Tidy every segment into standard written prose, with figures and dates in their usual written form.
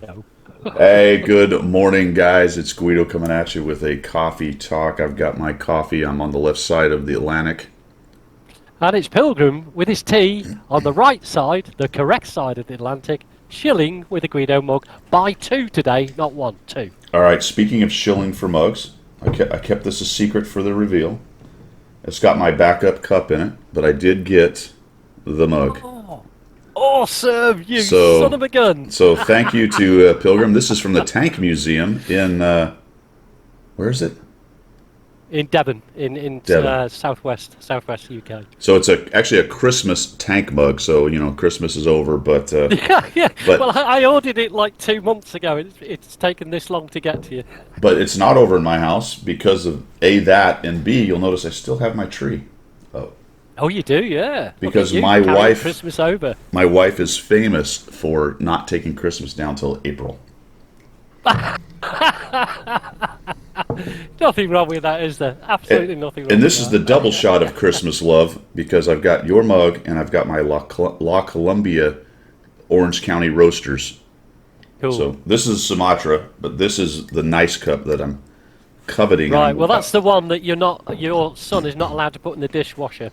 No. Hey, good morning, guys. It's Guido coming at you with a coffee talk. I've got my coffee. I'm on the left side of the Atlantic. And it's Pilgrim with his tea on the right side, the correct side of the Atlantic, shilling with a Guido mug. Buy two today, not one, two. All right, speaking of shilling for mugs, I kept this a secret for the reveal. It's got my backup cup in it, but I did get the mug. Oh, awesome, you son So, of a gun. so thank you to Pilgrim. This is from the Tank Museum in, where is it? In Devon, in Devon. southwest UK. So it's actually a Christmas tank mug. So Christmas is over, but Yeah, yeah. Well, but I ordered it like 2 months ago. It's taken this long to get to you. But it's not over in my house because of A, that, and B, you'll notice I still have my tree. Oh, Oh, you do, yeah. Look at because you carrying Christmas over. my wife is famous for not taking Christmas down till April. Nothing wrong with that, is there? Absolutely nothing wrong And with this is the that. double shot of Christmas love because I've got your mug and I've got my La Columbia Orange County Roasters. Cool. So this is Sumatra, but this is the nice cup that I'm coveting. Right, well, that's the one that your son is not allowed to put in the dishwasher.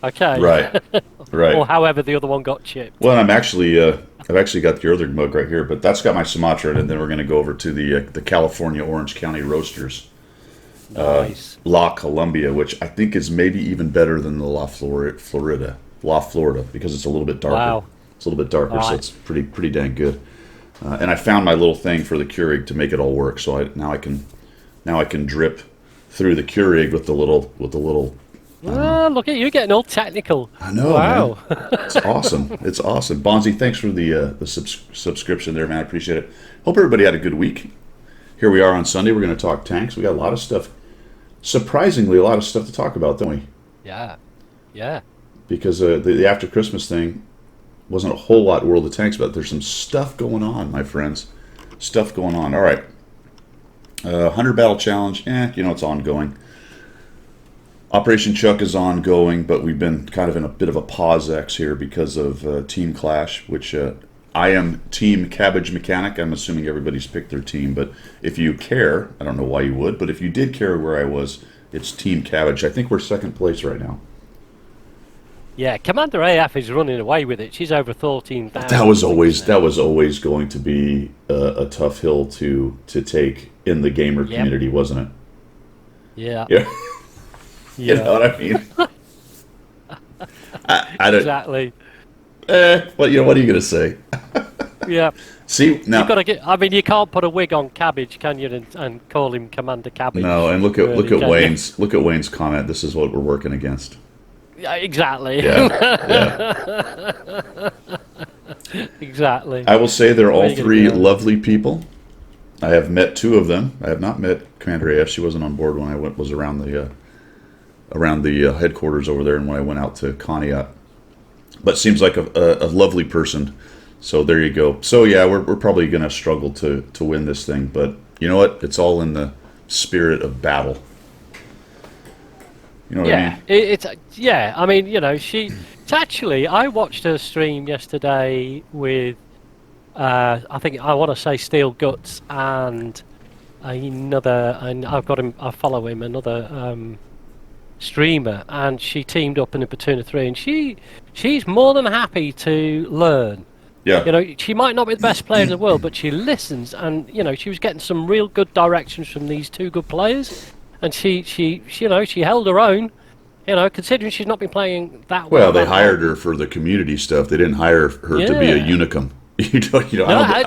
Okay. right, right. Or however the other one got chipped. Well, I've actually got your other mug right here, but that's got my Sumatra, and then we're going to go over to the California Orange County Roasters, Nice. La Columbia, which I think is maybe even better than the La Florida, because it's a little bit darker. Wow. It's a little bit darker, so Right. it's pretty dang good. And I found my little thing for the Keurig to make it all work, so now I can drip through the Keurig with the little. Ah, look at you getting all technical. I know, Wow. man. It's awesome. It's awesome. Bonzi, thanks for the subscription there, man. I appreciate it. Hope everybody had a good week. Here we are on Sunday. We're going to talk tanks. We got a lot of stuff, surprisingly, a lot of stuff to talk about, don't we? Yeah. Yeah. Because the after Christmas thing wasn't a whole lot World of Tanks, but there's some stuff going on, my friends. Stuff going on. All right. 100 Battle Challenge, it's ongoing. Operation Chuck is ongoing, but we've been kind of in a bit of a pause X here because of Team Clash, which I am Team Cabbage Mechanic. I'm assuming everybody's picked their team, but if you care, I don't know why you would, but if you did care where I was, it's Team Cabbage. I think we're second place right now. Yeah. Commander AF is running away with it. She's over 14,000. That was always going to be a tough hill to take in the gamer Yep. community, wasn't it? Yeah. Yeah. You Yeah. know what I mean? I don't. Exactly. What are you gonna say? Yeah. See You've now, got to get. I mean, you can't put a wig on Cabbage, can you? And call him Commander Cabbage. no, and look Really, at can you? Wayne's comment. This is what we're working against. Yeah, exactly. Yeah, yeah. Exactly. I will say they're Where all you gonna three go? lovely people. I have met two of them. I have not met Commander AF. She wasn't on board when I was around the headquarters over there, and when I went out to Conneaut. But seems like a lovely person. So there you go. So yeah, we're probably going to struggle to win this thing, but you know what? It's all in the spirit of battle. You know what I Yeah, mean? it's yeah. I mean, It's actually. I watched her stream yesterday with. I think I want to say Steel Guts and another, and I've got him. I follow him. Another streamer, and she teamed up in a platoon of three, and she's more than happy to learn. Yeah. She might not be the best player in the world, but she listens, and she was getting some real good directions from these two good players, and she held her own. Considering she's not been playing that well. Well, they that hired long. her for the community stuff. They didn't hire her to be a Yeah. unicum.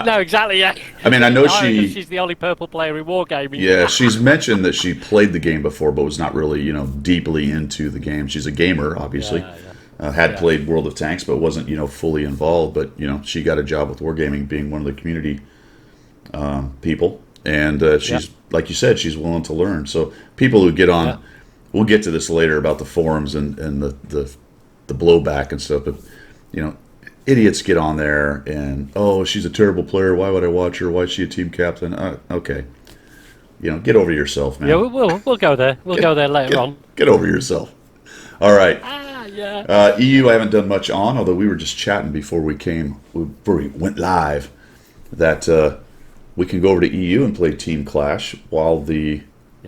No, exactly. Yeah. I mean, I know They hired her, she. she's the only purple player in Wargaming. Yeah, she's mentioned that she played the game before, but was not really, deeply into the game. She's a gamer, obviously. Yeah, Had yeah. played World of Tanks, but wasn't, fully involved. But she got a job with Wargaming, being one of the community people, and she's like you said, she's willing to learn. So people who get on, Yeah. we'll get to this later about the forums and the blowback and stuff. But idiots get on there and, oh, she's a terrible player. Why would I watch her? Why is she a team captain? Okay, get over yourself, man. Yeah, we'll go there. We'll go there later on. Get over yourself. All right. Yeah. EU, I haven't done much on, although we were just chatting before we went live. that we can go over to EU and play Team Clash while the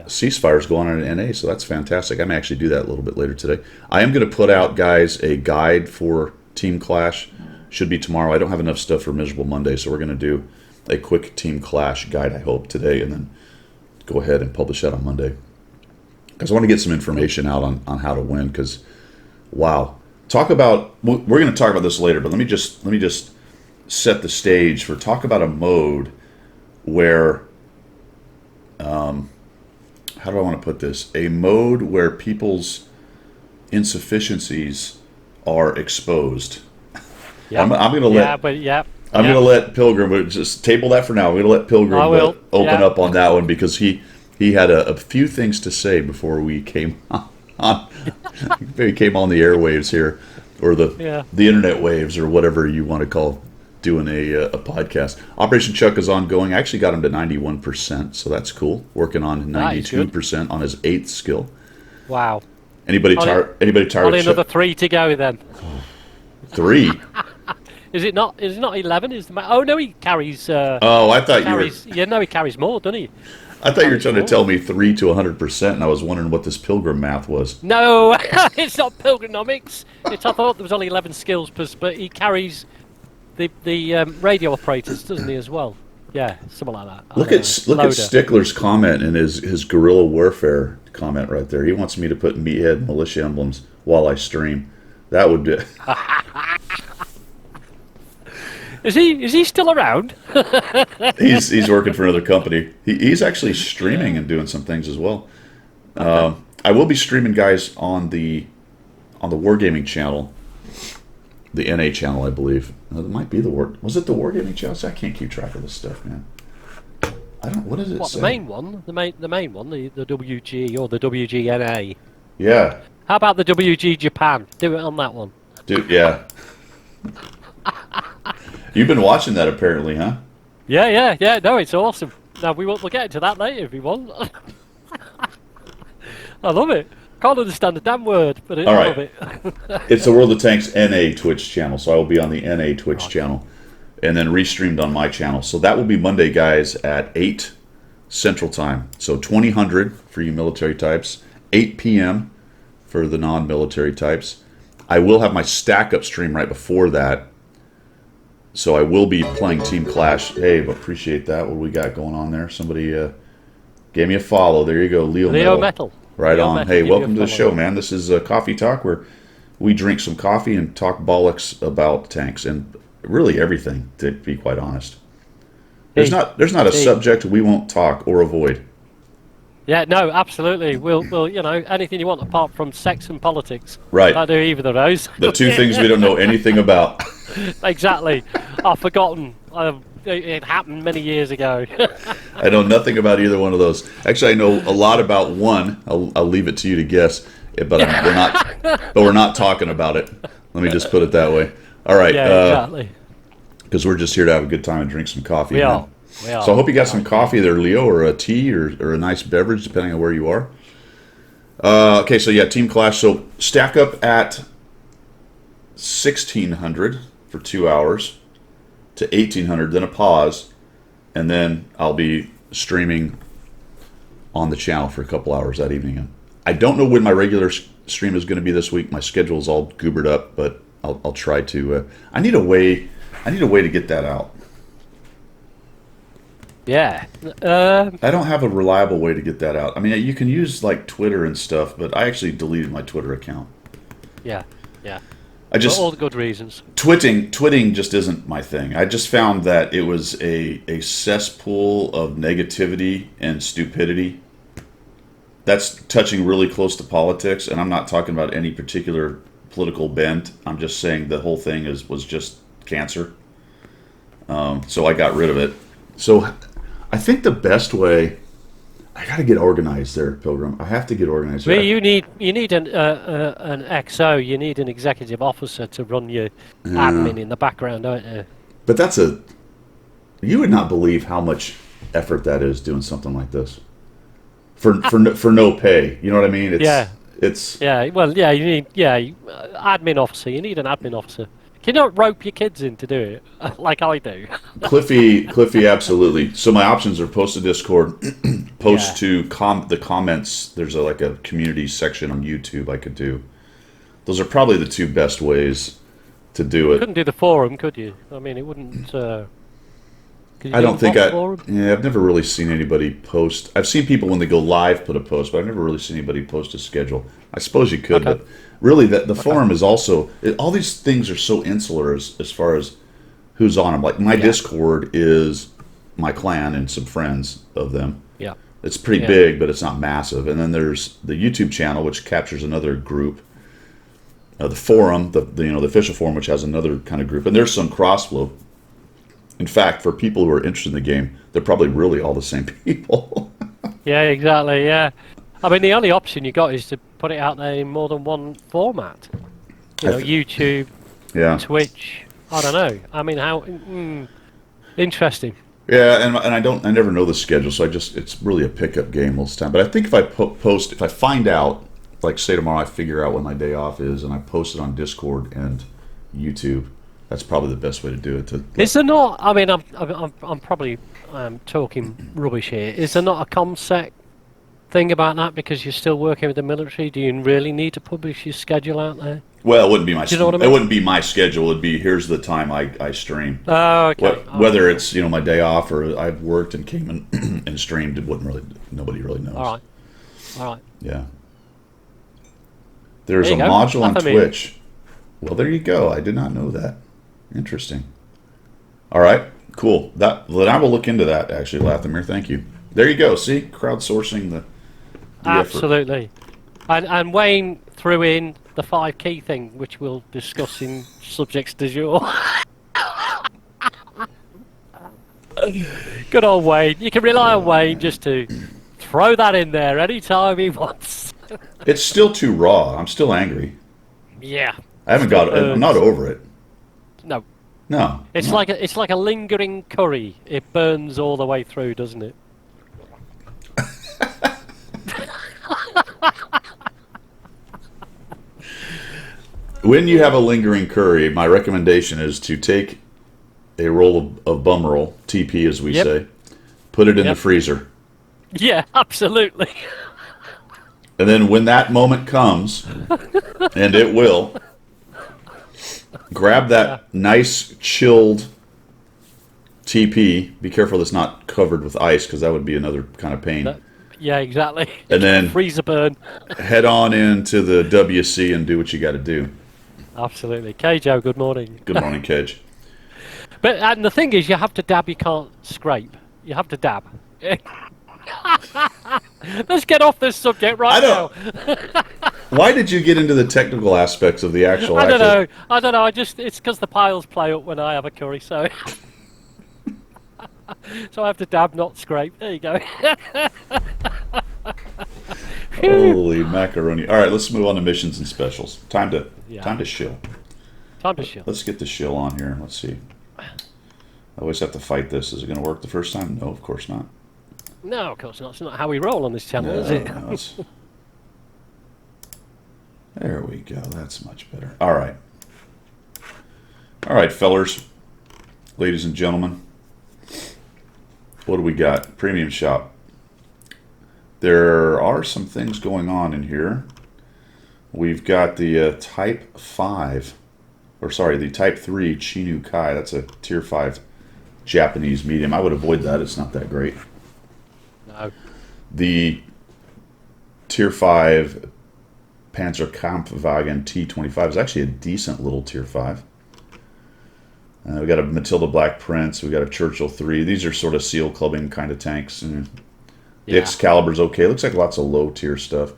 ceasefire is going on in NA. So that's fantastic. I may actually do that a little bit later today. I am going to put out, guys, a guide for Team Clash. Should be tomorrow. I don't have enough stuff for Miserable Monday, so we're going to do a quick Team Clash guide, I hope, today, and then go ahead and publish that on Monday. Because I want to get some information out on how to win. Because, wow, talk about. We're going to talk about this later, but let me just set the stage for talk about a mode where. How do I want to put this? A mode where people's insufficiencies are exposed. Yeah, I'm going to let. I'm going to let Pilgrim, but just table that for now. I'm going to let Pilgrim open up on that one because he had a few things to say before we came on. He came on the airwaves here, or the internet waves, or whatever you want to call doing a podcast. Operation Chuck is ongoing. I actually got him to 91%, so that's cool. Working on 92% on his 8th skill. Wow. Anybody tired? Only another 3 to go then. 3. Is it not 11? Oh no, he carries. I thought you were. Yeah, no, he carries more, doesn't he? I thought you were trying to tell me 3 to 100%, and I was wondering what this Pilgrim math was. No, it's not Pilgronomics. I thought there was only 11 skills, but he carries the radio operators, doesn't he, as well? Yeah, something like that. Look at Stickler's comment and his guerrilla warfare comment right there. He wants me to put meathead militia emblems while I stream. That would be. Is he still around? he's working for another company. He's actually streaming and doing some things as well. I will be streaming, guys, on the Wargaming channel, the NA channel, I believe. It might be was it the Wargaming channel? See, I can't keep track of this stuff, man. I don't. What does it say? The main one, the main one, the WG or the WGNA. Yeah. How about the WG Japan? Do it on that one. Dude, yeah. You've been watching that apparently, huh? Yeah. No, it's awesome. Now we'll get into that later if you want. I love it. Can't understand a damn word, but I love it. It's the World of Tanks NA Twitch channel, so I will be on the NA Twitch channel, and then restreamed on my channel. So that will be Monday, guys, at 8 Central Time. So 2000 for you military types, 8 p.m. for the non-military types. I will have my stack up stream right before that. So I will be playing Team Clash. Hey, appreciate that. What do we got going on there? Somebody gave me a follow. There you go, Leo Metal. Right on. Hey, welcome to the show, man. This is Coffee Talk, where we drink some coffee and talk bollocks about tanks and really everything, to be quite honest. There's not a subject we won't talk or avoid. Yeah, no, absolutely. We'll anything you want apart from sex and politics. Right. I do either of those. The two things we don't know anything about. Exactly. I've forgotten. It happened many years ago. I know nothing about either one of those. Actually, I know a lot about one. I'll leave it to you to guess, but we're not talking about it. Let me just put it that way. All right. Yeah, exactly. Because we're just here to have a good time and drink some coffee. We are. So I hope you got some coffee there, Leo, or a tea, or a nice beverage, depending on where you are. Okay, so yeah, Team Clash. So stack up at 1600 for 2 hours to 1800, then a pause, and then I'll be streaming on the channel for a couple hours that evening. I don't know when my regular stream is going to be this week. My schedule is all goobered up, but I'll try to. I need a way to get that out. Yeah. I don't have a reliable way to get that out. I mean, you can use like Twitter and stuff, but I actually deleted my Twitter account. Yeah. For all the good reasons. Twitting just isn't my thing. I just found that it was a cesspool of negativity and stupidity. That's touching really close to politics, and I'm not talking about any particular political bent. I'm just saying the whole thing was just cancer. So I got rid of it. So I think the best way, I got to get organized there, Pilgrim. I have to get organized. Well, you need an XO. You need an executive officer to run your admin in the background, don't you? But you would not believe how much effort that is doing something like this for no pay. You know what I mean? You need admin officer. You need an admin officer. Can you not rope your kids in to do it like I do? Cliffy, absolutely. So my options are post to Discord, post Yeah. to the comments. There's like a community section on YouTube I could do. Those are probably the two best ways to do it. Couldn't do the forum, could you? I mean, it wouldn't. Could you I do don't the think bot forum? yeah, I've never really seen anybody post. I've seen people when they go live put a post, but I've never really seen anybody post a schedule. I suppose you could, Okay. but really the forum is also, all these things are so insular as far as who's on them. Like my Discord is my clan and some friends of them. Yeah. It's pretty Yeah. big, but it's not massive. And then there's the YouTube channel, which captures another group. The forum, the official forum, which has another kind of group, and there's some crossflow. In fact, for people who are interested in the game, they're probably really all the same people. Yeah, exactly. Yeah. I mean, the only option you got is to put it out there in more than one format. You know, YouTube, Yeah, Twitch. I don't know. I mean, how interesting. yeah, and I never know the schedule, so it's really a pickup game most of the time. But I think if I post, if I find out, like say tomorrow, I figure out when my day off is, and I post it on Discord and YouTube. That's probably the best way to do it. Is there not? I mean, I'm probably talking rubbish here. Is there not a ComSec thing about that because you're still working with the military? Do you really need to publish your schedule out there? Well, it wouldn't be my. Do you know what I mean? It wouldn't be my schedule. It'd be here's the time I stream. Oh, okay. Whether it's my day off or I've worked and came in and streamed, it wouldn't really. Nobody really knows. All right. Yeah. There's There a you go. module on That's amazing. Twitch. Well, there you go. I did not know that. Interesting. All right. Cool. Then I will look into that. Actually, Lathamir, thank you. There you go. See, crowdsourcing the effort. Absolutely. And Wayne threw in the 5 key thing, which we'll discuss in subjects du jour. Good old Wayne. You can rely on Wayne just to throw that in there anytime he wants. It's still too raw. I'm still angry. Yeah. I haven't got. I'm not over it. No. No. It's like a lingering curry. It burns all the way through, doesn't it? When you have a lingering curry, my recommendation is to take a roll of bum roll, TP as we say, put it in the freezer. Yeah, absolutely. And then when that moment comes, and it will, grab that nice chilled TP. Be careful it's not covered with ice because that would be another kind of pain. Yeah, exactly. And then freezer burn. head on into the WC and do what you got to do. Absolutely. Joe, good morning. Good morning, Kedge. And the thing is, you have to dab, you can't scrape. You have to dab. Let's get off this subject right now. Why did you get into the technical aspects of the actual? I don't know. It's because the piles play up when I have a curry, so so I have to dab, not scrape. There you go. Holy macaroni! All right, let's move on to missions and specials. Time to shill. Time to shill. Let's get the shill on here. Let's see. I always have to fight this. Is it going to work the first time? No, of course not. No, of course not. It's not how we roll on this channel, is it? No, there we go. That's much better. All right. All right, fellers, ladies and gentlemen. What do we got? Premium shop. There are some things going on in here. We've got the Type 5, or sorry, the Type 3 Chinu Kai. That's a Tier 5 Japanese medium. I would avoid that. It's not that great. No. The Tier 5 Panzerkampfwagen T25 is actually a decent little Tier 5. We got a Matilda Black Prince. We got a Churchill 3. These are sort of seal clubbing kind of tanks. The Excalibur's okay. Looks like lots of low tier stuff.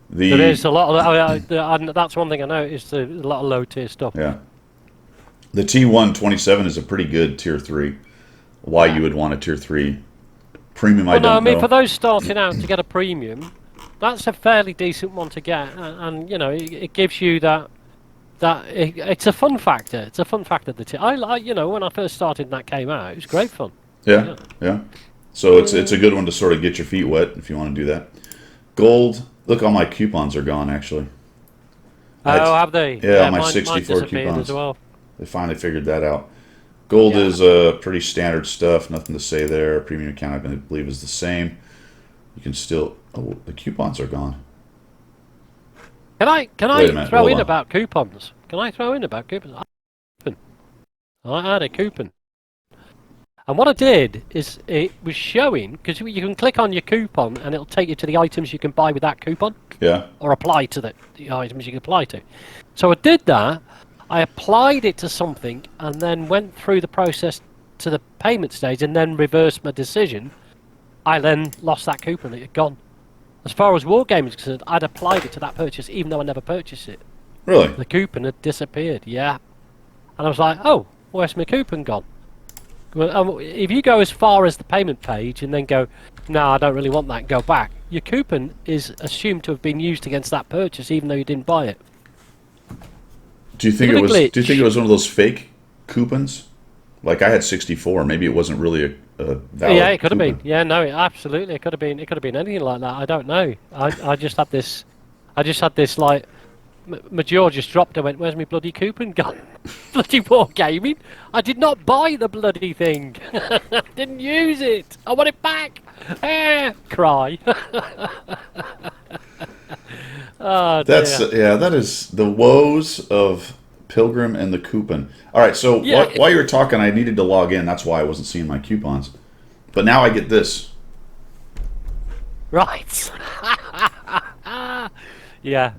There is a lot of that's one thing I noticed. A lot of low tier stuff. Yeah. The T127 is a pretty good Tier 3. Why you would want a Tier 3 premium, I don't know. For those starting out to get a premium, that's a fairly decent one to get, and it gives you that it's a fun factor. It's a fun factor. I like, when I first started and that came out, it was great fun. Yeah. So it's a good one to sort of get your feet wet if you want to do that. Gold. Look, all my coupons are gone actually. Oh, have they? Yeah, my mine 64 disappeared coupons as well. They finally figured that out. Gold Yeah. is pretty standard stuff. Nothing to say there. Premium account, I believe, is the same. You can still... Oh, the coupons are gone. Can Wait a I minute, throw hold in on. about coupons? Can I throw in about coupons? I had a coupon. And what I did is it was showing, because you can click on your coupon and it'll take you to the items you can buy with that coupon. Yeah. Or apply to the items you can apply to. So I did that. I applied it to something and then went through the process to the payment stage and then reversed my decision. I then lost that coupon. It had gone. As far as Wargaming is concerned, I'd applied it to that purchase even though I never purchased it. Really? The coupon had disappeared, yeah. And I was like, oh, where's my coupon gone? Well, if you go as far as the payment page and then go, no, I don't really want that, and go back, your coupon is assumed to have been used against that purchase even though you didn't buy it. Do you think Bit it of a was? glitch. Do you think it was one of those fake coupons? Like I had 64. Maybe it wasn't really a valid. Yeah, it could have coupon. been. Yeah, no, absolutely, it could have been. It could have been anything like that. I don't know. I just had this. I just had this like. My jaw just dropped. I went, "Where's my bloody coupon gone? Bloody Wargaming! I did not buy the bloody thing. Didn't use it. I want it back." Cry. Oh dear. That's yeah. That is the woes of Pilgrim and the coupon. All right. So Yeah. while you were talking, I needed to log in. That's why I wasn't seeing my coupons. But now I get this. Right. Yeah.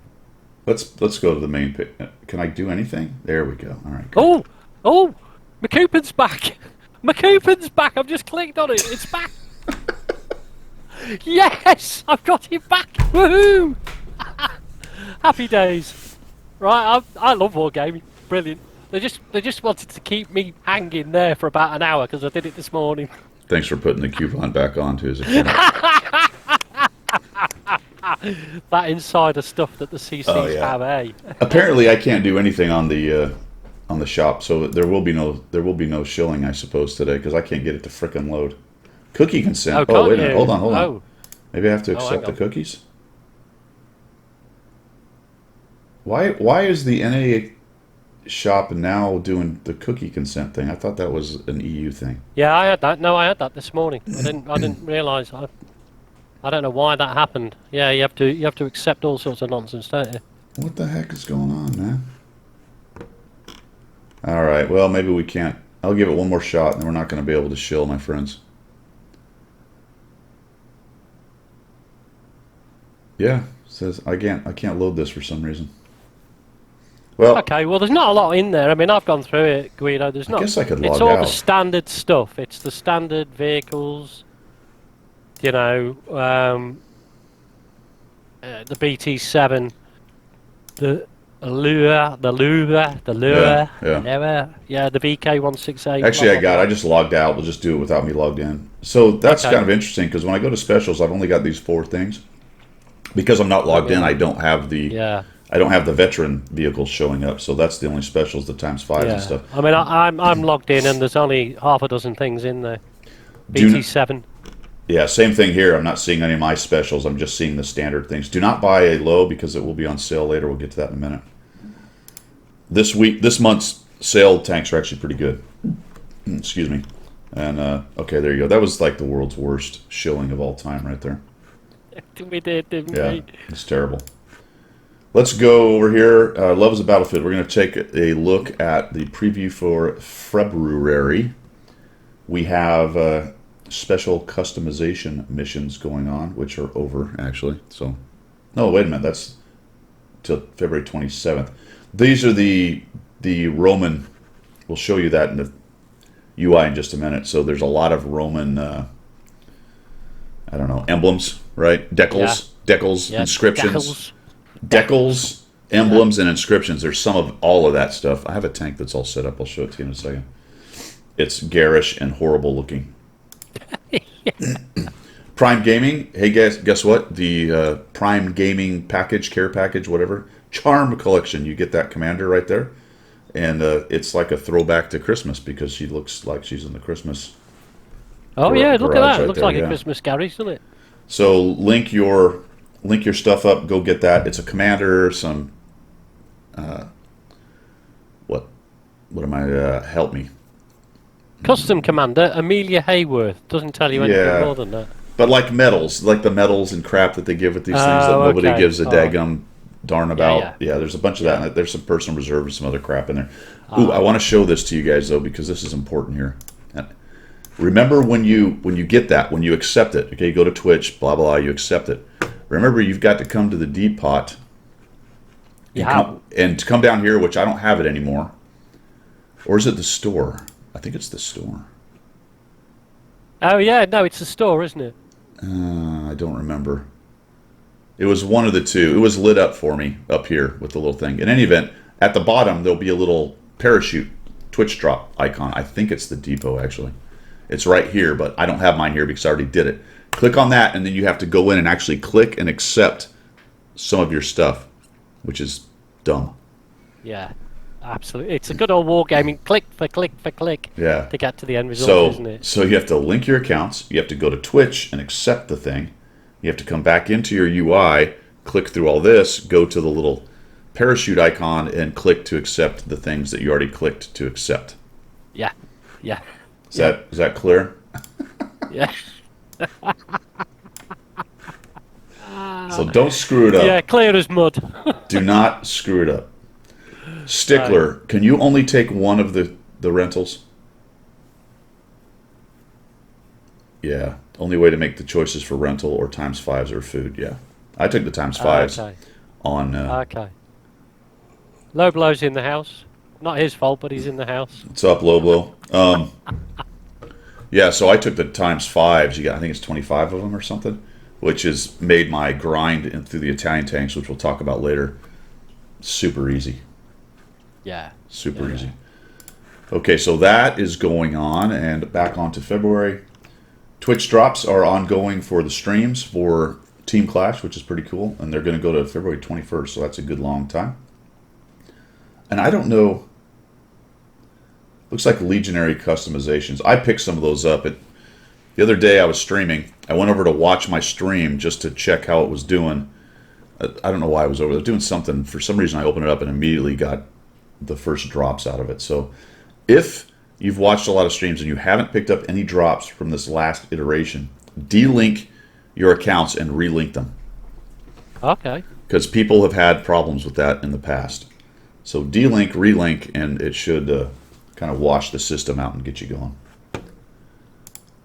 Let's go to the main page. Can I do anything? There we go. All right. Good. Oh, my coupon's back. My coupon's back. I've just clicked on it. It's back. Yes, I've got it back. Woohoo! Happy days. Right, I love Wargaming. Brilliant. They just wanted to keep me hanging there for about an hour because I did it this morning. Thanks for putting the coupon back on to his account. That insider stuff that the CCs Oh, yeah. have, eh? Apparently, I can't do anything on the shop, so there will be no shilling, I suppose, today because I can't get it to frickin' load. Cookie consent. Oh, Oh, can't wait a minute. you? Hold on. Oh. Maybe I have to Oh, hang accept the on. cookies. Why is the NA shop now doing the cookie consent thing? I thought that was an EU thing. Yeah, I had that. No, I had that this morning. I didn't realise. I don't know why that happened. Yeah, you have to accept all sorts of nonsense, don't you? What the heck is going on, man? All right. Well, maybe we can't. I'll give it one more shot, and we're not going to be able to shill, my friends. Yeah, it says I can't load this for some reason. Well, Okay, well, there's not a lot in there. I mean, I've gone through it, Guido. There's not. guess I could It's log all out. the standard stuff. It's the standard vehicles. You know, the BT7, the Lure, Yeah. yeah, the VK168. Actually, blah, I got. blah, I just logged out. We'll just do it without me logged in. So that's Okay. kind of interesting because when I go to specials, I've only got these 4 things. Because I'm not logged in, I don't have the Yeah. I don't have the veteran vehicles showing up. So that's the only specials, the ×5s Yeah. and stuff. I mean, I'm logged in, and there's only half a dozen things in there. Do you- BT7. Yeah, same thing here. I'm not seeing any of my specials. I'm just seeing the standard things. Do not buy a low because it will be on sale later. We'll get to that in a minute. This month's sale tanks are actually pretty good. Excuse me. And okay, there you go. That was like the world's worst shilling of all time, right there. We did, didn't Yeah, we? it's terrible. Let's go over here. Love is a Battlefield. We're going to take a look at the preview for February. We have special customization missions going on, which are over, actually. So, no, wait a minute. That's till February 27th. These are the Roman. We'll show you that in the UI in just a minute. So there's a lot of Roman, I don't know, emblems, right? Decals, Yeah, inscriptions. decals. Decals, emblems, and inscriptions. There's some of all of that stuff. I have a tank that's all set up. I'll show it to you in a second. It's garish and horrible looking. Prime Gaming. Hey, guys, guess what? The Prime Gaming package, care package, whatever. Charm collection. You get that commander right there. And it's like a throwback to Christmas because she looks like she's in the Christmas. Oh yeah, look at garage that. right Looks there, like yeah. a Christmas garage, doesn't it? So link your stuff up. Go get that. It's a commander. Some what what am I? Help me. Custom Commander, Amelia Hayworth. Doesn't tell you anything Yeah, more than that. but like medals, like the medals and crap that they give with these things that Oh, nobody okay. gives a All right. daggum darn Yeah, about. yeah. Yeah, there's a bunch of Yeah. that. There's some personal reserve and some other crap in there. Ooh, I Ah. want to show this to you guys though because this is important here. Remember when you get that, when you accept it. Okay, you go to Twitch, blah blah, you accept it. Remember, you've got to come to the Depot Yeah. and to come down here, which I don't have it anymore. Or is it the store? I think it's the store. Oh, yeah. No, it's a store, isn't it? I don't remember. It was one of the two. It was lit up for me up here with the little thing. In any event, at the bottom there'll be a little parachute Twitch drop icon. I think it's the Depot actually. It's right here, but I don't have mine here because I already did it. Click on that, and then you have to go in and actually click and accept some of your stuff, which is dumb. Yeah. Absolutely. It's a good old wargaming click for click for click Yeah. to get to the end result, isn't it? So you have to link your accounts. You have to go to Twitch and accept the thing. You have to come back into your UI, click through all this, go to the little parachute icon, and click to accept the things that you already clicked to accept. Yeah. Yeah. Is that clear? Yeah. So don't screw it up. Yeah, clear as mud. Do not screw it up. Stickler, can you only take one of the rentals? Yeah. Only way to make the choices for rental or times fives or food. Yeah. I took the times fives Okay. on. Okay. Low blow's in the house. Not his fault, but he's in the house. What's up, Loblo? Yeah, so I took the times fives. You got, I think it's 25 of them or something, which has made my grind through the Italian tanks, which we'll talk about later, super easy. Yeah. Super Yeah. easy. Okay, so that is going on, and back on to February. Twitch drops are ongoing for the streams for Team Clash, which is pretty cool, and they're going to go to February 21st, so that's a good long time. And I don't know. Looks like Legionary customizations. I picked some of those up. The other day I was streaming. I went over to watch my stream just to check how it was doing. I don't know why I was over there. Doing something. For some reason I opened it up and immediately got the first drops out of it. So if you've watched a lot of streams and you haven't picked up any drops from this last iteration, delink your accounts and relink them. Okay. Because people have had problems with that in the past. So delink, relink, and it should kind of wash the system out and get you going.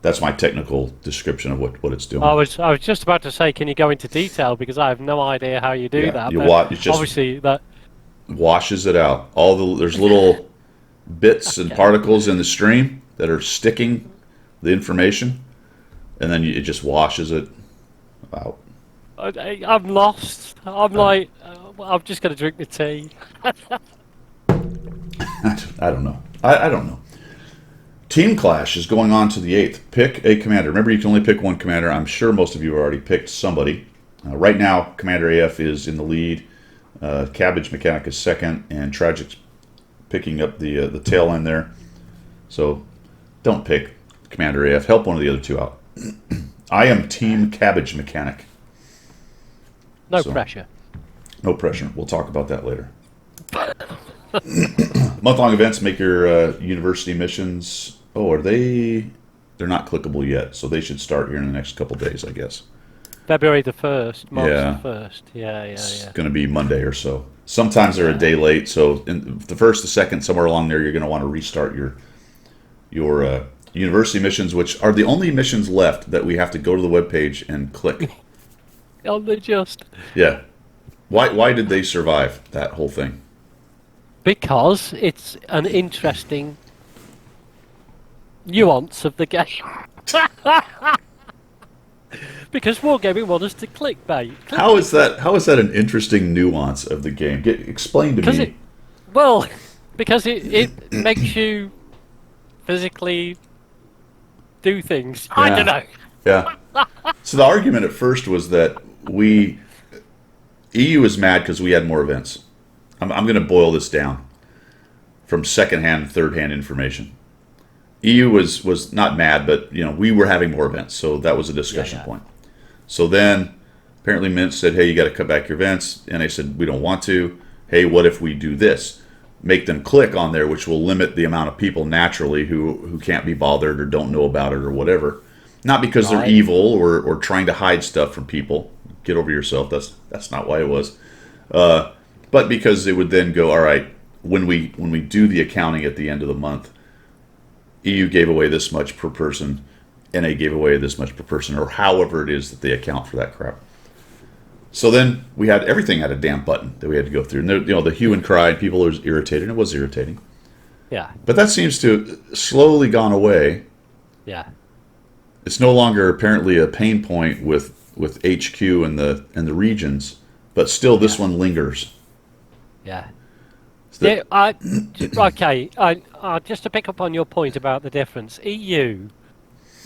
That's my technical description of what it's doing. I was just about to say, can you go into detail, because I have no idea how you do Yeah, that. you But it's just obviously that. washes it out. There's little bits and particles in the stream that are sticking the information, and then it just washes it out. I'm lost. I'm like, I'm just going to drink the tea. I don't know. I don't know. Team Clash is going on to the 8th. Pick a commander. Remember, you can only pick one commander. I'm sure most of you have already picked somebody. Right now, Commander AF is in the lead. Cabbage Mechanic is second, and Tragic's picking up the tail end there. So don't pick Commander AF. Help one of the other two out. I am Team Cabbage Mechanic. No pressure. No pressure. We'll talk about that later. Month-long events make your university missions. Oh, are they? They're not clickable yet, so they should start here in the next couple days, I guess. February the 1st, March Yeah. the 1st. Yeah. It's going to be Monday or so. Sometimes they're a day late, so in the first, the second, somewhere along there, you're going to want to restart your university missions, which are the only missions left that we have to go to the webpage and click. On the just. Yeah. Why did they survive that whole thing? Because it's an interesting nuance of the game. Because Wargaming want us to clickbait. How is that an interesting nuance of the game? Explain to me. Because it makes you physically do things. I don't know. Yeah. So the argument at first was that EU is mad because we had more events. I'm going to boil this down from second-hand, third-hand information. EU was not mad, but we were having more events, so that was a discussion point. So then apparently Mint said, hey, you got to cut back your events, and they said, we don't want to. Hey, what if we do this? make them click on there, which will limit the amount of people naturally who can't be bothered or don't know about it or whatever. Not because they're evil or trying to hide stuff from people. Get over yourself. That's not why it was. But because it would then go, all right, when we do the accounting at the end of the month, EU gave away this much per person, NA gave away this much per person, or however it is that they account for that crap. So then we had everything had a damn button that we had to go through. And the hue and cry, people were irritated, and it was irritating. Yeah. But that seems to have slowly gone away. Yeah. It's no longer apparently a pain point with HQ and the regions, but still this one lingers. Yeah. Okay. Just to pick up on your point about the difference, EU,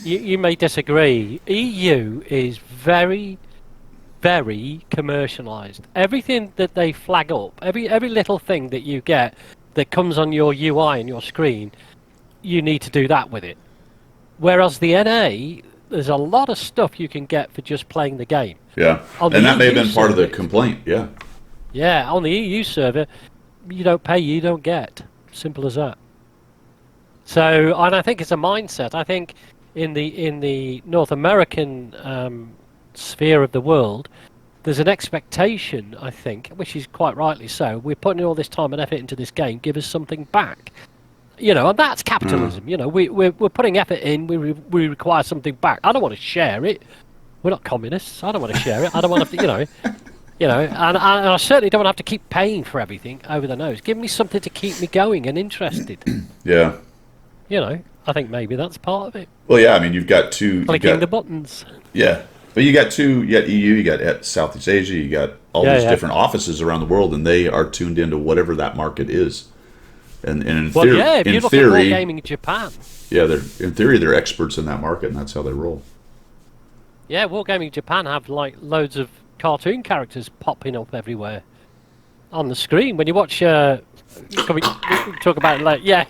you may disagree. EU is very, very commercialized. Everything that they flag up, every little thing that you get that comes on your UI and your screen, you need to do that with it. Whereas the NA, there's a lot of stuff you can get for just playing the game. Yeah, and that may have been part of the complaint, yeah. Yeah, on the EU server, you don't pay, you don't get. Simple as that. So, and I think it's a mindset. I think in the North American sphere of the world, there's an expectation, I think, which is quite rightly so. We're putting all this time and effort into this game, give us something back. And that's capitalism. We're putting effort in, we require something back. I don't want to share it. We're not communists. I don't want to share it. I don't want to, and I certainly don't want to have to keep paying for everything over the nose. Give me something to keep me going and interested. Yeah. I think maybe that's part of it. Well, yeah, I mean, you've got two... Clicking the buttons. Yeah. But you got EU, you got Southeast Asia, you got all these different offices around the world, and they are tuned into whatever that market is. And in theory... Well, if you look at Wargaming Japan... Yeah, in theory, they're experts in that market, and that's how they roll. Yeah, Wargaming Japan have, loads of cartoon characters popping up everywhere on the screen. When you watch... can we talk about it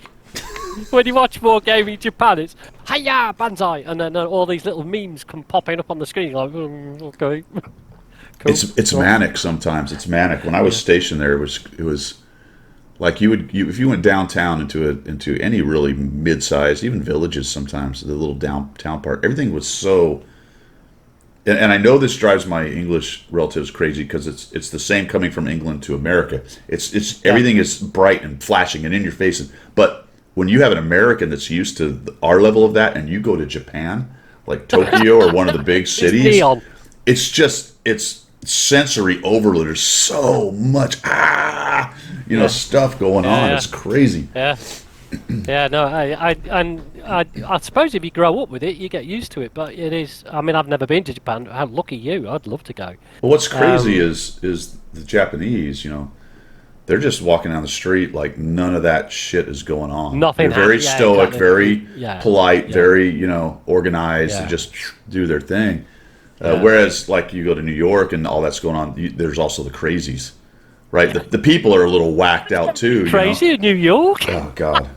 when you watch Wargaming Japan, it's hiya, banzai, and then all these little memes come popping up on the screen. Like, okay, cool. It's manic sometimes. It's manic. When I was stationed there, it was like if you went downtown into any really mid-sized, even villages sometimes, the little downtown part, everything was so. And I know this drives my English relatives crazy because it's the same coming from England to America. It's everything is bright and flashing and in your face, but when you have an American that's used to our level of that, and you go to Japan, like Tokyo or one of the big cities, it's sensory overload. There's so much stuff going on. It's crazy. Yeah, yeah. No, I suppose if you grow up with it, you get used to it. But it is. I mean, I've never been to Japan. How lucky you! I'd love to go. Well, what's crazy is the Japanese. They're just walking down the street like none of that shit is going on. Nothing. They're very stoic, very polite, very organized, and just do their thing. Whereas, like you go to New York and all that's going on, there's also the crazies, right? The people are a little whacked out too. Crazy in New York? Oh God.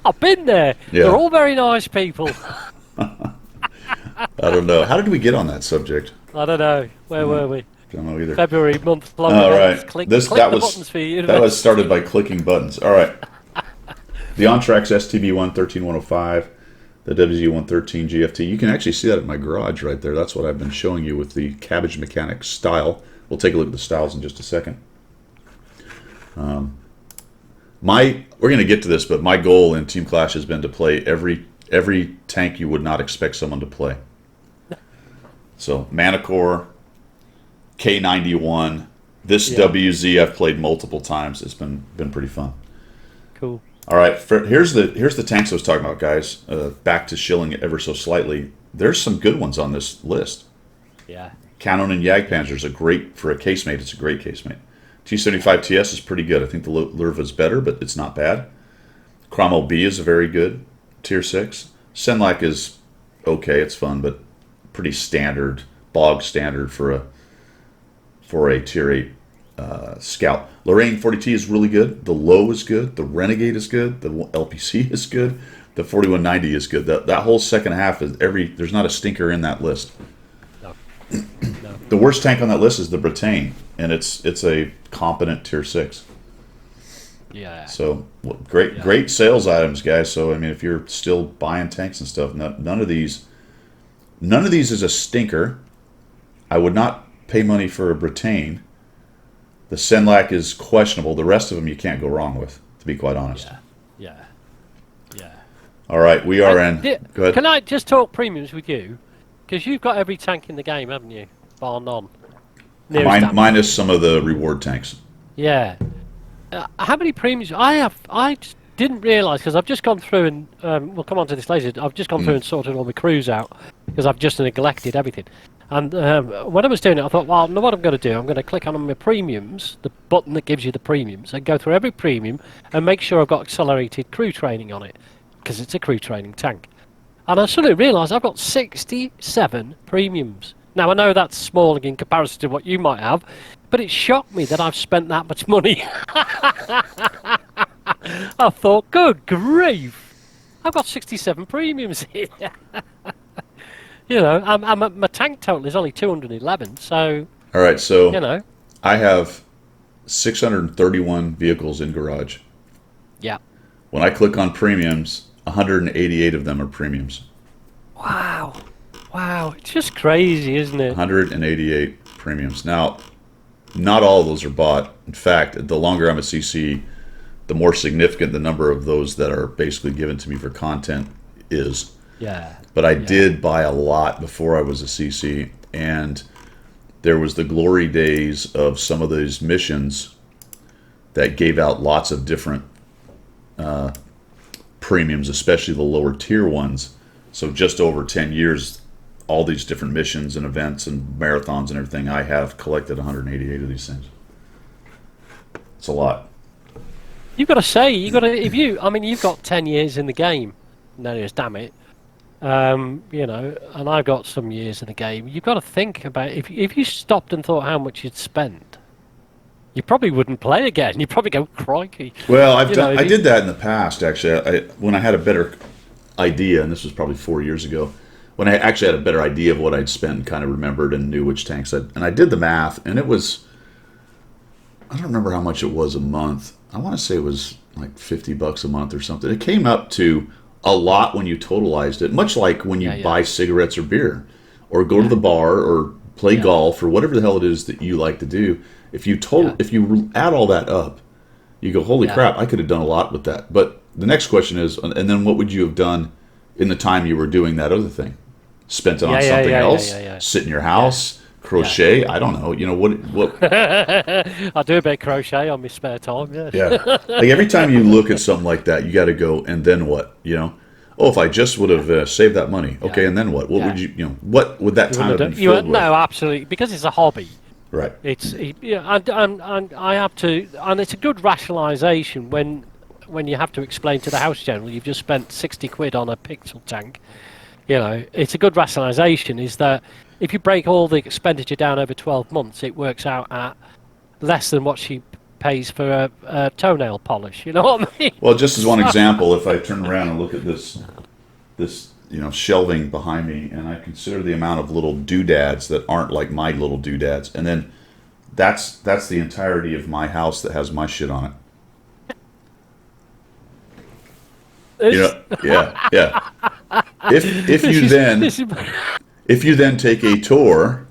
I've been there. Yeah. They're all very nice people. I don't know. How did we get on that subject? I don't know. Where were we? Don't know either. February month long. All right. Click the buttons for you. That was started by clicking buttons. All right. The Ontrax STB-1 13105, the WZ-113 GFT. You can actually see that at my garage right there. That's what I've been showing you with the Cabbage Mechanics style. We'll take a look at the styles in just a second. We're going to get to this, but my goal in Team Clash has been to play every tank you would not expect someone to play. So Manticore, K91, this WZ I've played multiple times. It's been pretty fun. Cool. All right, here's the tanks I was talking about, guys. Back to shilling it ever so slightly. There's some good ones on this list. Yeah. Cannon and Jagdpanzer's for a casemate. It's a great casemate. T-75TS is pretty good. I think the Lurva's better, but it's not bad. Cromwell B is a very good Tier 6. Senlac is okay. It's fun, but pretty standard, bog standard for a Tier 8 Scout. Lorraine 40T is really good. The Low is good. The Renegade is good. The LPC is good. The 4190 is good. That whole second half is there's not a stinker in that list. No. The worst tank on that list is the Bretagne, and it's a competent Tier 6. Yeah. So great sales items, guys. So I mean, if you're still buying tanks and stuff, none of these is a stinker. I would not pay money for a Britannia. The Senlac is questionable. The rest of them you can't go wrong with, to be quite honest. Yeah. Yeah. Yeah. All right, we are in. Go ahead. Can I just talk premiums with you? Because you've got every tank in the game, haven't you? Bar none. Minus some of the reward tanks. Yeah. How many premiums? I just didn't realise, because I've just gone through and we'll come on to this later. I've just gone through and sorted all my crews out because I've just neglected everything. And when I was doing it, I thought, well, know what I'm going to do? I'm going to click on my premiums, the button that gives you the premiums, and go through every premium and make sure I've got accelerated crew training on it, because it's a crew training tank. And I suddenly realised I've got 67 premiums. Now, I know that's small in comparison to what you might have, but it shocked me that I've spent that much money. I thought, good grief, I've got 67 premiums here. You know, my tank total is only 211, so... All right, so you know, I have 631 vehicles in garage. yeah. When I click on premiums, 188 of them are premiums. Wow. Wow, it's just crazy, isn't it? 188 premiums. Now, not all of those are bought. In fact, the longer I'm a CC, the more significant the number of those that are basically given to me for content is. Yeah. But I did buy a lot before I was a CC, and there was the glory days of some of those missions that gave out lots of different premiums, especially the lower tier ones. So just over 10 years, all these different missions and events and marathons and everything, I have collected 188 of these things. It's a lot. You've got to say, you've got 10 years in the game. No, yes, damn it. You know, and I've got some years in the game. You've got to think about, if you stopped and thought how much you'd spend, you probably wouldn't play again. You'd probably go, crikey. Well, I did that in the past, actually. When I had a better idea, and this was probably 4 years ago, when I actually had a better idea of what I'd spent and kind of remembered and knew which tanks and I did the math, and it was, I don't remember how much it was a month. I want to say it was like $50 a month or something. It came up to a lot when you totalized it, much like when you buy cigarettes or beer or go to the bar or play golf or whatever the hell it is that you like to do. If you add all that up, you go, holy crap, I could have done a lot with that. But the next question is, and then what would you have done in the time you were doing that other thing? Spent it on something else? Sit in your house? Crochet? I don't know. You know, what I do a bit of crochet on my spare time, yeah. Like every time you look at something like that, you got to go, and then what? You know? Oh, if I just would have saved that money. Okay, and then what? What would what would that time have been filled with? No, absolutely. Because it's a hobby. Right. And I have to, and it's a good rationalisation when you have to explain to the house general you've just spent 60 quid on a pixel tank. You know, it's a good rationalisation is that if you break all the expenditure down over 12 months, it works out at less than what she pays for a toenail polish. You know what I mean? Well, just as one example, if I turn around and look at this shelving behind me, and I consider the amount of little doodads that aren't like my little doodads, and then that's the entirety of my house that has my shit on it. Yeah. If you then take a tour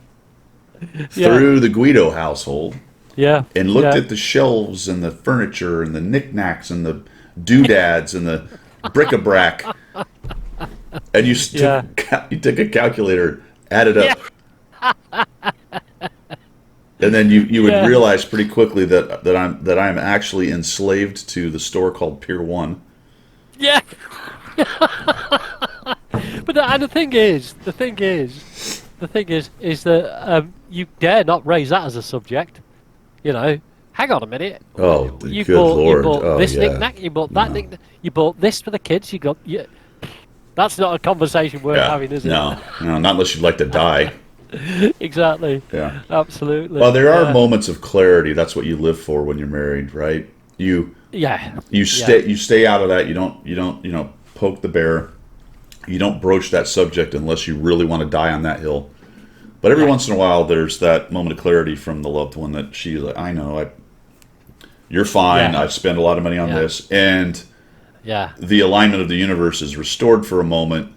through the Guido household, and looked at the shelves and the furniture and the knickknacks and the doodads and the bric-a-brac, and you took a calculator, add it up, and then you would realize pretty quickly that I'm actually enslaved to the store called Pier 1. Yeah. But the thing is that you dare not raise that as a subject. You know, hang on a minute. Oh, you good Lord! You bought this knick-knack. You bought that knick-knack. You bought this for the kids. That's not a conversation worth having, is it? No, not unless you'd like to die. Exactly. Yeah. Absolutely. Well, there are moments of clarity. That's what you live for when you're married, right? You stay out of that. You don't poke the bear. You don't broach that subject unless you really want to die on that hill. But every once in a while, there's that moment of clarity from the loved one that she's like, I know, You're fine. Yeah. I've spent a lot of money on Yeah. this, and Yeah. the alignment of the universe is restored for a moment.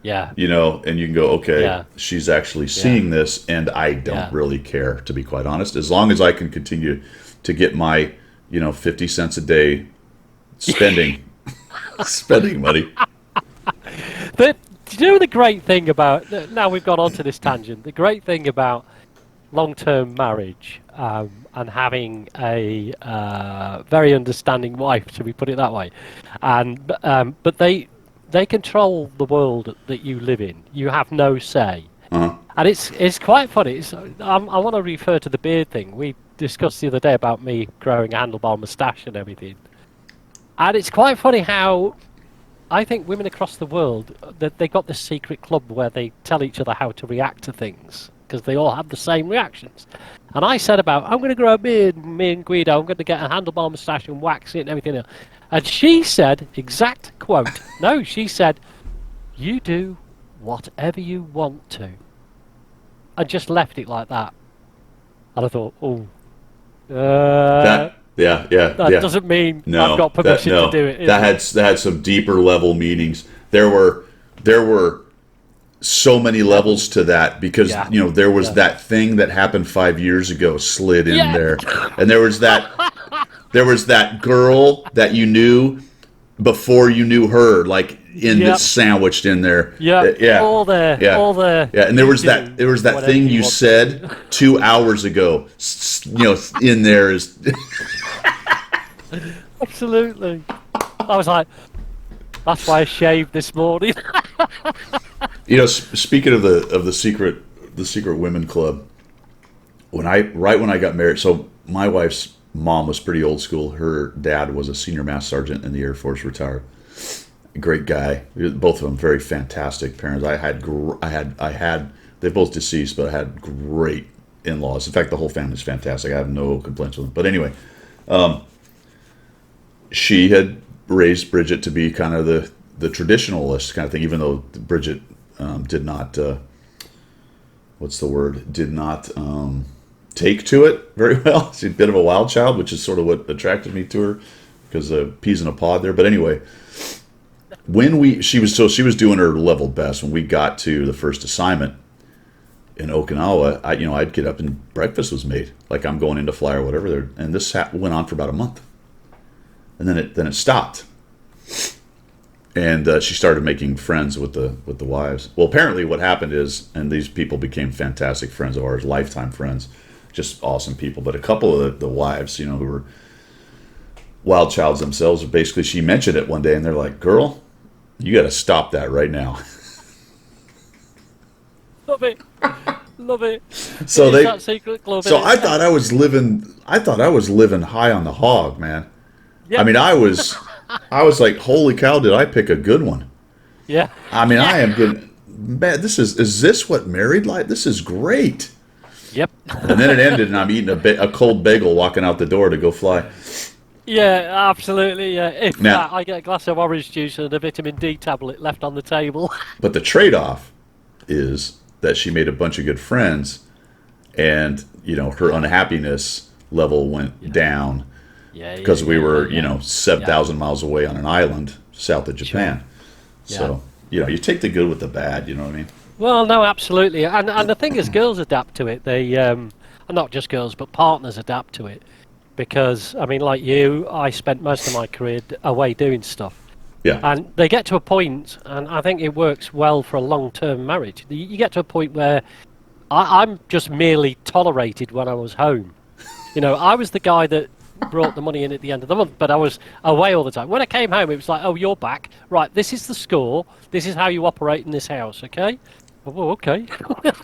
Yeah. And you can go, okay, Yeah. she's actually Yeah. seeing this, and I don't Yeah. really care, to be quite honest. As long as I can continue to get my, 50 cents a day spending, spending money. But do you know the great thing about, now we've gone on to this tangent, the great thing about long-term marriage and having a very understanding wife, should we put it that way, and but they control the world that you live in. You have no say, Uh-huh. and it's quite funny. I want to refer to the beard thing. We discussed the other day about me growing a handlebar moustache and everything, and it's quite funny how I think women across the world that they got this secret club where they tell each other how to react to things because they all have the same reactions. And I said I'm going to grow a beard, me and Guido, I'm going to get a handlebar moustache and wax it and everything else. And she said, exact quote, no, she said, you do whatever you want to. And just left it like that. And I thought, That that doesn't mean no, I've got permission to do it. That had some deeper level meanings. There were so many levels to that because there was that thing that happened 5 years ago slid in there, and there was that girl that you knew before you knew her, like sandwiched in there. All there. And there was that thing you said 2 hours ago. In there is. Absolutely. I was like, that's why I shaved this morning. Speaking of the secret women club, when I got married, so my wife's mom was pretty old school. Her dad was a senior master sergeant in the Air Force, retired. Great guy. Both of them very fantastic parents. I had they're both deceased, but I had great in-laws. In fact, the whole family's fantastic. I have no complaints with them. But anyway, she had raised Bridget to be kind of the traditionalist kind of thing, even though Bridget did not, did not take to it very well. She's a bit of a wild child, which is sort of what attracted me to her, because peas in a pod there. But anyway, she was doing her level best when we got to the first assignment in Okinawa. I'd get up and breakfast was made, like I'm going in to fly or whatever there, and this went on for about a month, and then it stopped. And she started making friends with the wives. Well, apparently what happened is, and these people became fantastic friends of ours, lifetime friends, just awesome people. But a couple of the wives, who were wild childs themselves, basically she mentioned it one day, and they're like, "Girl, you got to stop that right now." Love it. Love it. So that secret club. So I thought I was living high on the hog, man. Yep. I mean, I was like, holy cow, did I pick a good one? Yeah. I mean, I am good. Man, is this what married life? This is great. Yep. And then it ended, and I'm eating a cold bagel walking out the door to go fly. Yeah, absolutely. Yeah. If Now, I get a glass of orange juice and a vitamin D tablet left on the table. But the trade-off is that she made a bunch of good friends, and her unhappiness level went down. Because we were, 7,000 miles away on an island south of Japan. Sure. So, you take the good with the bad, you know what I mean? Well, no, absolutely. And the thing is, girls adapt to it. They, not just girls, but partners adapt to it. Because, I mean, like you, I spent most of my career away doing stuff. Yeah. And they get to a point, and I think it works well for a long-term marriage. You get to a point where I'm just merely tolerated when I was home. I was the guy that brought the money in at the end of the month, but I was away all the time. When I came home, it was like, oh, you're back. Right, this is the score. This is how you operate in this house, okay? Oh, okay.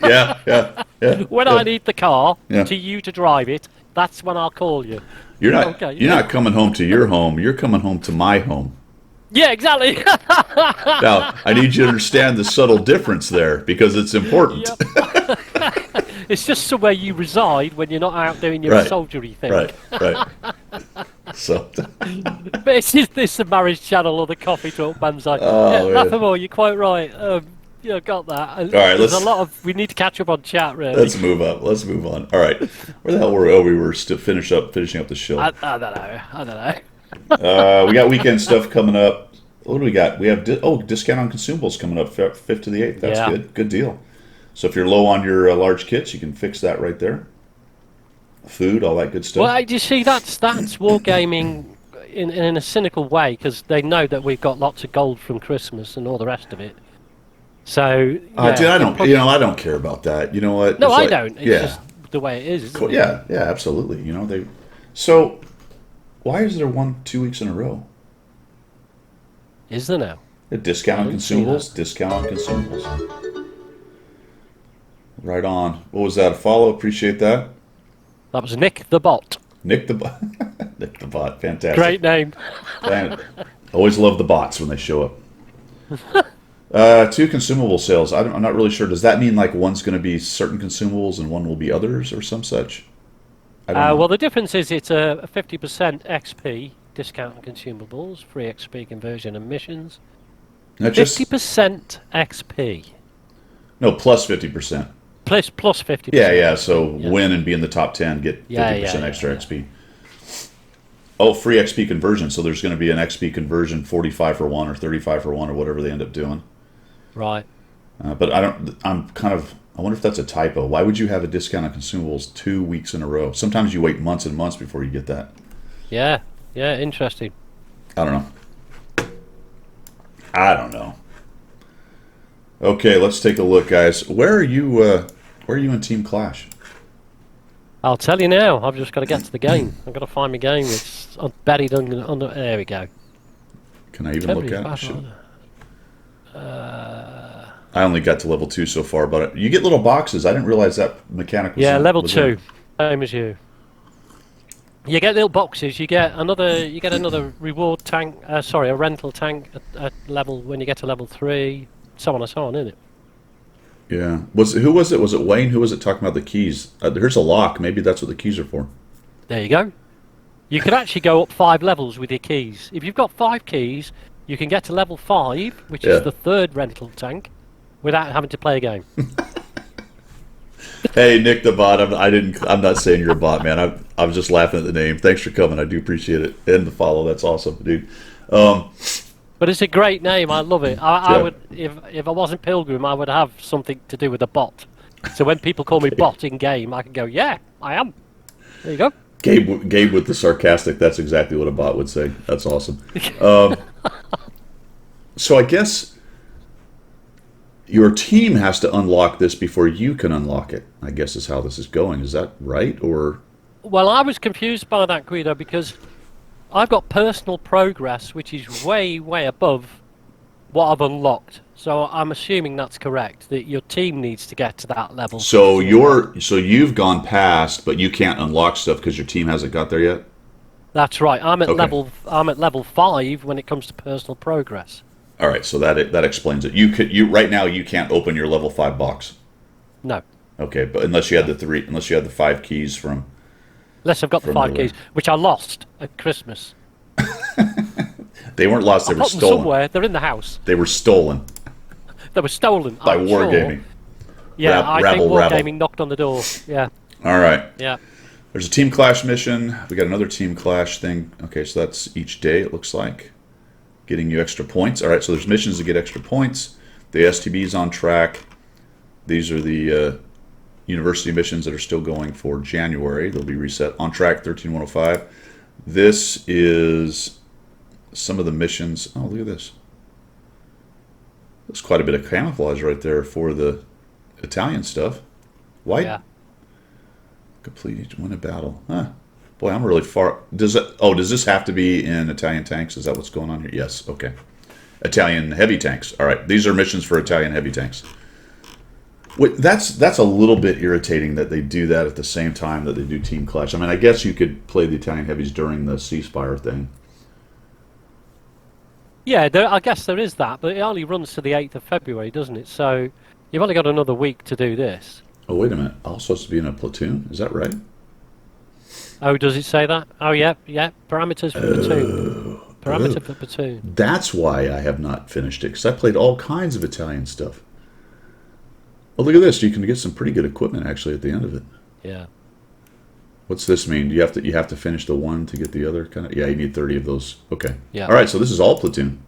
Yeah. When I need the car to you to drive it, that's when I'll call you. You're not coming home to your home. You're coming home to my home. Yeah, exactly. Now, I need you to understand the subtle difference there, because it's important. Yep. It's just somewhere you reside when you're not out doing your soldiery thing. Right. So, but is this the marriage channel or the coffee talk banzai? Oh, nothing more. You're quite right. Yeah, got that. All right, There's a let's lot of. We need to catch up on chat, really. let's move up. Let's move on. All right, where the hell were we? Oh, we were still finishing up the show. I don't know. I don't know. We got weekend stuff coming up. What do we got? We have discount on consumables coming up 5th to the 8th. That's Yeah. good deal. So if you're low on your large kits, you can fix that right there. Food, all that good stuff. Well, you see, that's wargaming in a cynical way because they know that we've got lots of gold from Christmas and all the rest of it. So, yeah, Dude, I don't care about that. You know what? no, It's I like- don't. It's yeah, just the way it is. Isn't Cool. it? Yeah, absolutely. They. So, why is there 2 weeks in a row? Is there now? A discount on I didn't see consumables. Discount on consumables. Right on. What was that? A follow? Appreciate that. That was Nick the Bot. Nick the Bot. Nick the Bot. Fantastic. Great name. Always love the bots when they show up. 2 consumable sales. I'm not really sure. Does that mean like one's going to be certain consumables and one will be others or some such? I don't know. Well, the difference is it's a 50% XP discount on consumables, free XP conversion and missions. Not just 50% XP. no plus 50%. Plus 50%. Yeah. So win and be in the top 10, get 50% Yeah, extra XP. Oh, free XP conversion. So there's going to be an XP conversion 45 for 1 or 35 for 1 or whatever they end up doing. Right. But I wonder if that's a typo. Why would you have a discount on consumables 2 weeks in a row? Sometimes you wait months and months before you get that. Yeah. Yeah, interesting. I don't know. Okay, let's take a look, guys. Where are you in Team Clash? I'll tell you now. I've just got to get to the game. I've got to find my game. It's buried under. There we go. Can I even look at it? Battle. Shoot. I only got to level 2 so far, but you get little boxes. I didn't realize that mechanic was Yeah, level was 2. Same as you. You get little boxes. You get another reward tank. Sorry, a rental tank at level when you get to level 3. So on and so on, isn't it? Yeah. Who was it? Was it Wayne? Who was it talking about the keys? Here's a lock. Maybe that's what the keys are for. There you go. You could actually go up 5 levels with your keys. If you've got 5 keys, you can get to level 5, which is the 3rd rental tank, without having to play a game. Hey, Nick the Bot. I'm not saying you're a bot, man. I was just laughing at the name. Thanks for coming. I do appreciate it. And the follow. That's awesome, dude. But it's a great name. I love it. I would, if I wasn't Pilgrim, I would have something to do with a bot. So when people call me bot in game, I can go, yeah, I am. There you go. Gabe with the sarcastic. That's exactly what a bot would say. That's awesome. So I guess your team has to unlock this before you can unlock it. I guess is how this is going. Is that right? Or Well, I was confused by that, Guido, because I've got personal progress, which is way, way above what I've unlocked. So I'm assuming that's correct, that your team needs to get to that level. so you've gone past, but you can't unlock stuff because your team hasn't got there yet. That's right. I'm at Okay. level 5 when it comes to personal progress. All right, so that explains it. You right now you can't open your level 5 box. No. Okay, but unless you had the 5 keys from. Unless I've got the From 5 the- keys, which I lost at Christmas. They weren't lost. They I were put them stolen. somewhere. They're in the house. They were stolen They were stolen. by I'm sure. Wargaming. Yeah, I Rabble, think rabble. Wargaming knocked on the door. Yeah, All right. yeah. There's a Team Clash mission. We got another Team Clash thing. Okay, so that's each day, it looks like. Getting you extra points. All right, so there's missions to get extra points. The STB's on track. These are the university missions that are still going for January. They'll be reset. On track, 13105. This is some of the missions. Oh, look at this. There's quite a bit of camouflage right there for the Italian stuff. White. Yeah. Complete each win a battle. Huh. Boy, I'm really far. Does this have to be in Italian tanks? Is that what's going on here? Yes. Okay. Italian heavy tanks. All right. These are missions for Italian heavy tanks. Wait, that's a little bit irritating that they do that at the same time that they do Team Clash. I mean, I guess you could play the Italian heavies during the ceasefire thing. Yeah, I guess there is that, but it only runs to the 8th of February, doesn't it? So you've only got another week to do this. Oh, wait a minute. I'm supposed to be in a platoon? Is that right? Oh, does it say that? Oh, yeah, yeah. Parameters for platoon. Parameter for platoon. That's why I have not finished it, because I played all kinds of Italian stuff. Oh, look at this. You can get some pretty good equipment actually at the end of it. Yeah. What's this mean? Do you have to finish the one to get the other kind of? Yeah, you need 30 of those. Okay. Yeah. All right. So this is all platoon.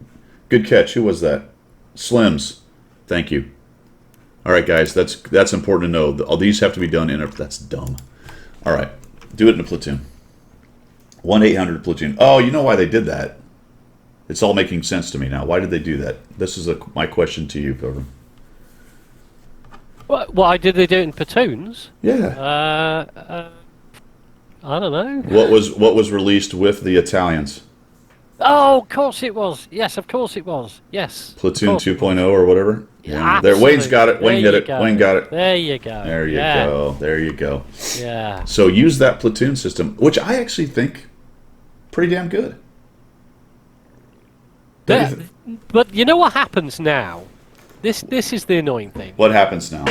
Good catch. Who was that? Slims. Thank you. All right, guys. That's important to know. All these have to be done in a. That's dumb. All right. Do it in a platoon. 1-800 platoon. Oh, you know why they did that? It's all making sense to me now. Why did they do that? This is my question to you, Pilgrim. Why did they do it in platoons? Yeah. I don't know. What was released with the Italians? Oh, of course it was. Yes, of course it was. Yes. Platoon 2.0 or whatever. Yeah, there. Wayne's got it. Wayne there hit it. go. Wayne got it. There you go. There you go. There you go. Yeah. So use that platoon system, which I actually think pretty damn good. But you know what happens now? This is the annoying thing. What happens now?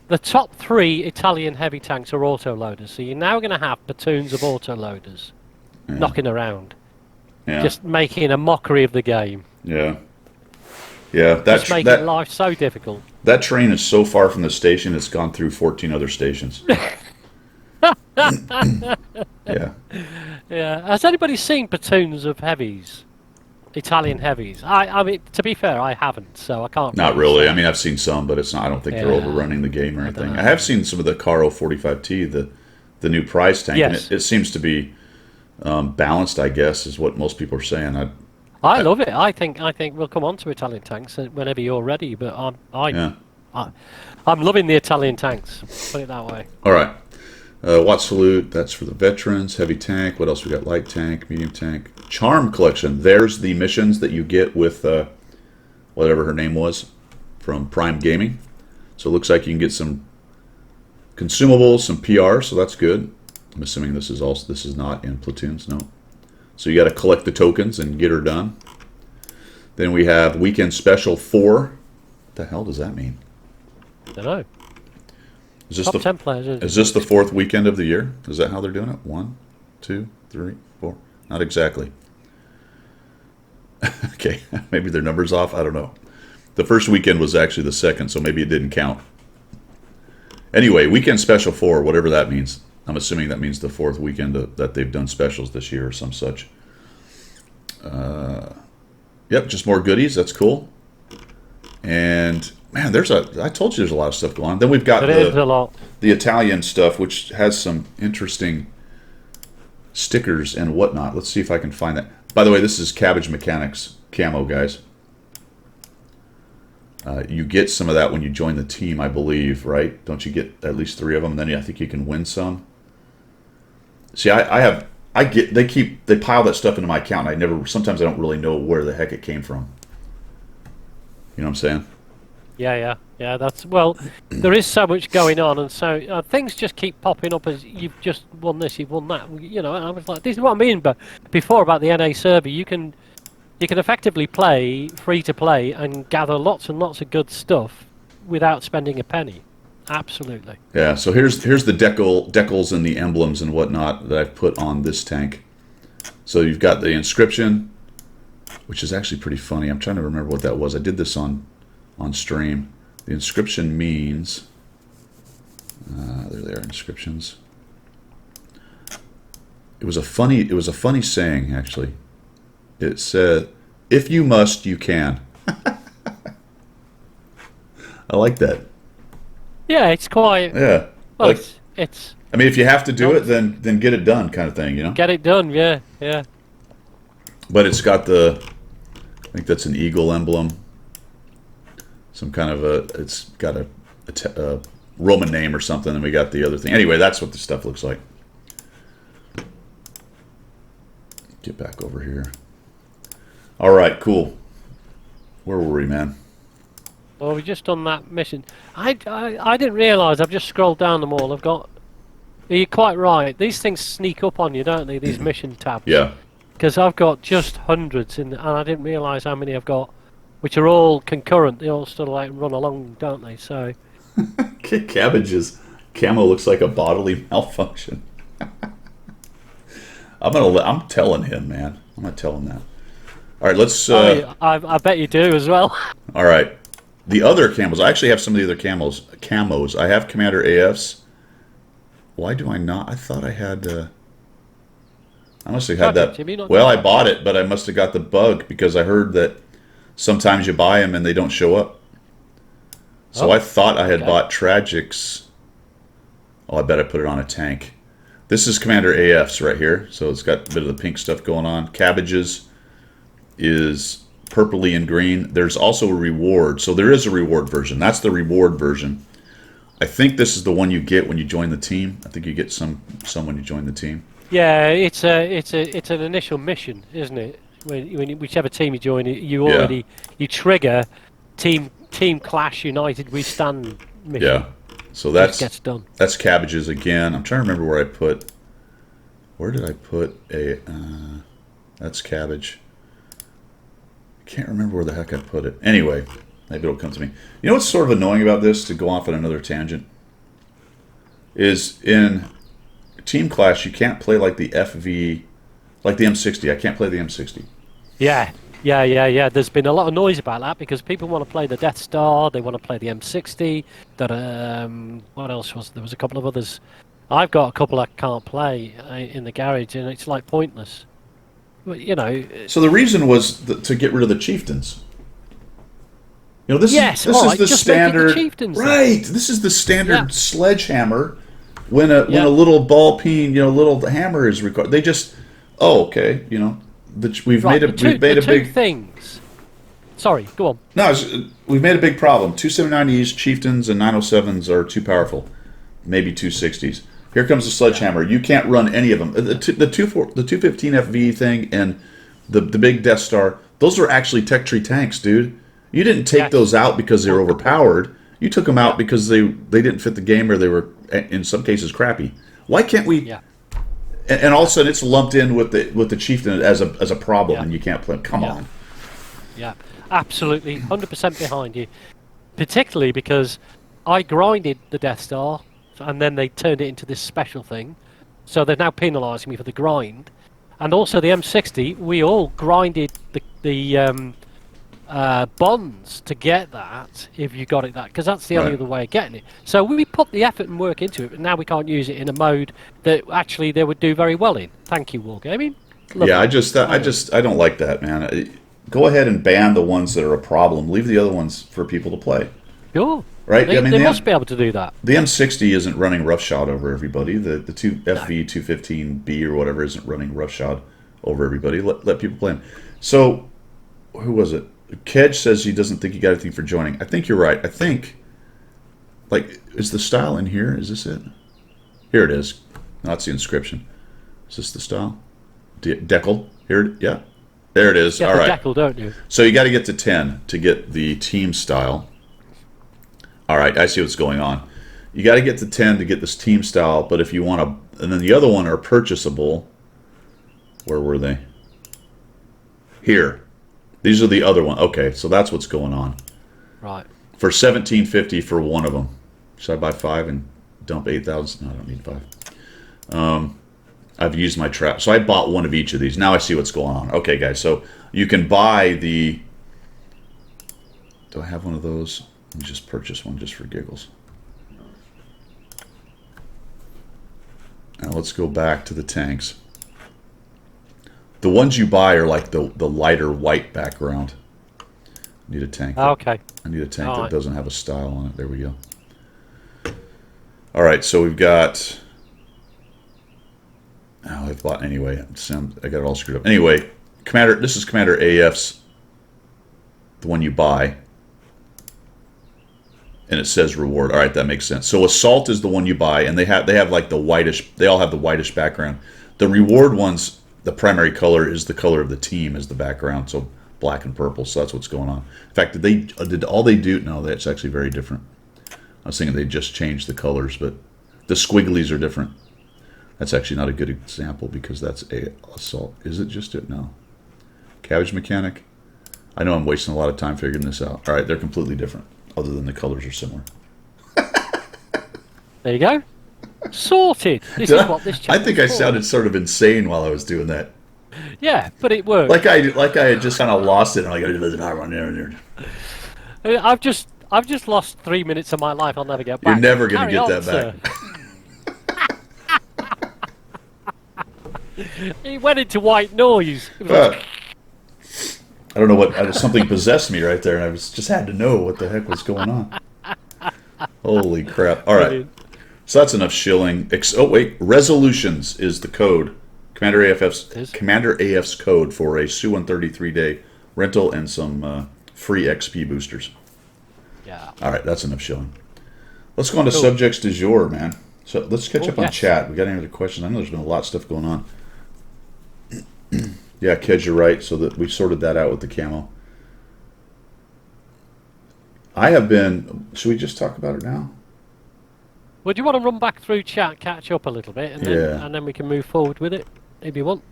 The top 3 Italian heavy tanks are autoloaders, so you're now going to have platoons of autoloaders knocking around, just making a mockery of the game. Yeah. Yeah, that's making life so difficult. That train is so far from the station; it's gone through 14 other stations. Yeah. Yeah. Has anybody seen platoons of heavies? Italian heavies. I mean, to be fair, I haven't, so I can't. Not really. I mean, I've seen some, but it's not. I don't think they're overrunning the game or anything. I have seen some of the Caro 45T, the new prize tank, and it seems to be balanced. I guess is what most people are saying. I love it. I think we'll come on to Italian tanks whenever you're ready. But I'm loving the Italian tanks. Put it that way. All right. Watt Salute, that's for the veterans. Heavy tank. What else we got? Light tank, medium tank. Charm collection. There's the missions that you get with whatever her name was from Prime Gaming. So it looks like you can get some consumables, some PR, so that's good. I'm assuming this is not in platoons, no. So you got to collect the tokens and get her done. Then we have Weekend Special 4. What the hell does that mean? I don't know. Is this Top 10 players. Is this the 4th weekend of the year? Is that how they're doing it? 1, 2, 3, 4. Not exactly. Okay, maybe their number's off. I don't know. The first weekend was actually the 2nd, so maybe it didn't count. Anyway, Weekend Special 4, whatever that means. I'm assuming that means the 4th weekend that they've done specials this year or some such. Yep, just more goodies. That's cool. And man, I told you there's a lot of stuff going on. Then we've got the Italian stuff, which has some interesting stickers and whatnot. Let's see if I can find that. By the way, this is Cabbage Mechanics camo, guys. You get some of that when you join the team, I believe, right? Don't you get at least 3 of them? And then I think you can win some. See, they pile that stuff into my account. Sometimes I don't really know where the heck it came from. You know what I'm saying? Yeah. There is so much going on, and so things just keep popping up as you've just won this, you've won that. You know, and I was like, this is what I mean. But before about the NA server, you can effectively play free to play and gather lots and lots of good stuff without spending a penny. Absolutely. Yeah. So here's the decals and the emblems and whatnot that I've put on this tank. So you've got the inscription, which is actually pretty funny. I'm trying to remember what that was. I did this on stream. The inscription means there they are, inscriptions. It was a funny saying, actually. It said, "If you must, you can." I like that. Yeah, it's quite. Yeah. Well, it's. I mean, if you have to do it, then get it done, kind of thing, you know. Get it done, yeah. But it's got I think that's an eagle emblem. Some kind of it's got a Roman name or something, and we got the other thing. Anyway, that's what the stuff looks like. Get back over here. All right, cool. Where were we, man? Well, we just done that mission. I didn't realise. I've just scrolled down them all. You're quite right. These things sneak up on you, don't they? These mission tabs. Yeah. Because I've got just hundreds, and I didn't realise how many I've got, which are all concurrent. They all sort of like run along, don't they? So. Cabbage's camo looks like a bodily malfunction. I'm telling him, man. I'm gonna tell him that. All right, let's. I bet you do as well. All right, The other camos, I actually have some of the other camos. I have Commander AFs. Why do I not? I thought I had. I must have had that. Jimmy, Well, I bought it, but I must have got the bug because I heard that sometimes you buy them and they don't show up. So I thought I had bought Tragics. Oh, I bet I put it on a tank. This is Commander AFs right here. So it's got a bit of the pink stuff going on. Cabbages is purpley and green. There's also a reward. So there is a reward version. That's the reward version. I think this is the one you get when you join the team. I think you get some when you join the team. Yeah, it's an initial mission, isn't it? Whichever team you join, you trigger team clash united we stand mission. Yeah, so that gets done. That's Cabbages again. I'm trying to remember where I put. Where did I put a? That's Cabbage. I can't remember where the heck I put it. Anyway, maybe it'll come to me. You know what's sort of annoying about this? To go off on another tangent, is in Team Clash, you can't play like the FV, like the M60. I can't play the M60. Yeah. There's been a lot of noise about that because people want to play the Death Star, they want to play the M60. What else was there? There was a couple of others. I've got a couple I can't play in the garage, and it's like pointless. But, you know. So the reason was to get rid of the chieftains. You know, this is the standard. Right. This is the standard sledgehammer. When a little ball peen, little hammer is required, they just, okay, we've made a big things. Sorry, go on. No, we've made a big problem. 279Es, chieftains, and 907s are too powerful. Maybe 260s. Here comes the sledgehammer. You can't run any of them. The 215 FV thing and the big Death Star. Those are actually tech tree tanks, dude. You didn't take those out because they were overpowered. You took them out because they didn't fit the game, or they were, in some cases, crappy. Why can't we? Yeah. And all of a sudden, it's lumped in with the chieftain as a problem, and you can't play. Come on. Yeah, absolutely, 100% behind you. Particularly because I grinded the Death Star, and then they turned it into this special thing. So they're now penalising me for the grind, and also the M60. We all grinded the bonds to get that, if you got it that, because that's the only other way of getting it. So we put the effort and work into it, but now we can't use it in a mode that actually they would do very well in. Thank you, Wargaming. Yeah, I don't like that, man. Go ahead and ban the ones that are a problem. Leave the other ones for people to play. Sure. Right? They must be able to do that. The M60 isn't running roughshod over everybody. The FV 215B or whatever isn't running roughshod over everybody. Let people play them. So, who was it? Kedge says he doesn't think he got anything for joining. I think you're right. I think, is the style in here? Is this it? Here it is. No, that's the inscription. Is this the style? Decal. Here, yeah. There it is. All right. Decal, don't you? So you got to get to 10 to get the team style. All right, I see what's going on. You got to get to 10 to get this team style, but if you want to, and then the other one are purchasable. Where were they? Here. These are the other one. Okay, so that's what's going on. Right. For $17.50 for one of them. Should I buy 5 and dump 8,000? No, I don't need 5. I've used my trap. So I bought one of each of these. Now I see what's going on. Okay, guys. So you can buy the... Do I have one of those? Let me just purchase one just for giggles. Now let's go back to the tanks. The ones you buy are like the lighter white background. I need a tank. Okay. I need a tank that doesn't have a style on it. There we go. All right, so we've got... Oh, I've bought... Anyway, I got it all screwed up. Anyway, this is Commander AF's, the one you buy. And it says reward. All right, that makes sense. So Assault is the one you buy, and they have like the whitish... They all have the whitish background. The reward ones... The primary color is the color of the team as the background, so black and purple. So that's what's going on. In fact, did all they do? No, that's actually very different. I was thinking they just changed the colors, but the squigglies are different. That's actually not a good example because that's a assault. Is it just it? No. Cabbage mechanic. I know I'm wasting a lot of time figuring this out. All right, they're completely different, other than the colors are similar. There you go. Sorted. This is what this I think I sounded sort of insane while I was doing that. Yeah, but it worked. Like I had just kind of lost it. And I've just lost 3 minutes of my life. I'll never get You're back. never going to Carry get on, that sir. back. He went into white noise. It was like, I don't know what, something possessed me right there, and I just had to know what the heck was going on. Holy crap. All right. brilliant. So that's enough shilling. Oh, wait. Resolutions is the code. Commander AF's code for a Sue 33-day rental and some free XP boosters. Yeah. All right, that's enough shilling. Let's go on to Cool. subjects du jour, man. So let's catch up on yes. chat. We got any other questions? I know there's been a lot of stuff going on. Yeah, Kedge, you're right. So that we sorted that out with the camo. I have been. Should we just talk about it now? Well, do you want to run back through chat, catch up a little bit, and then we can move forward with it, if you want?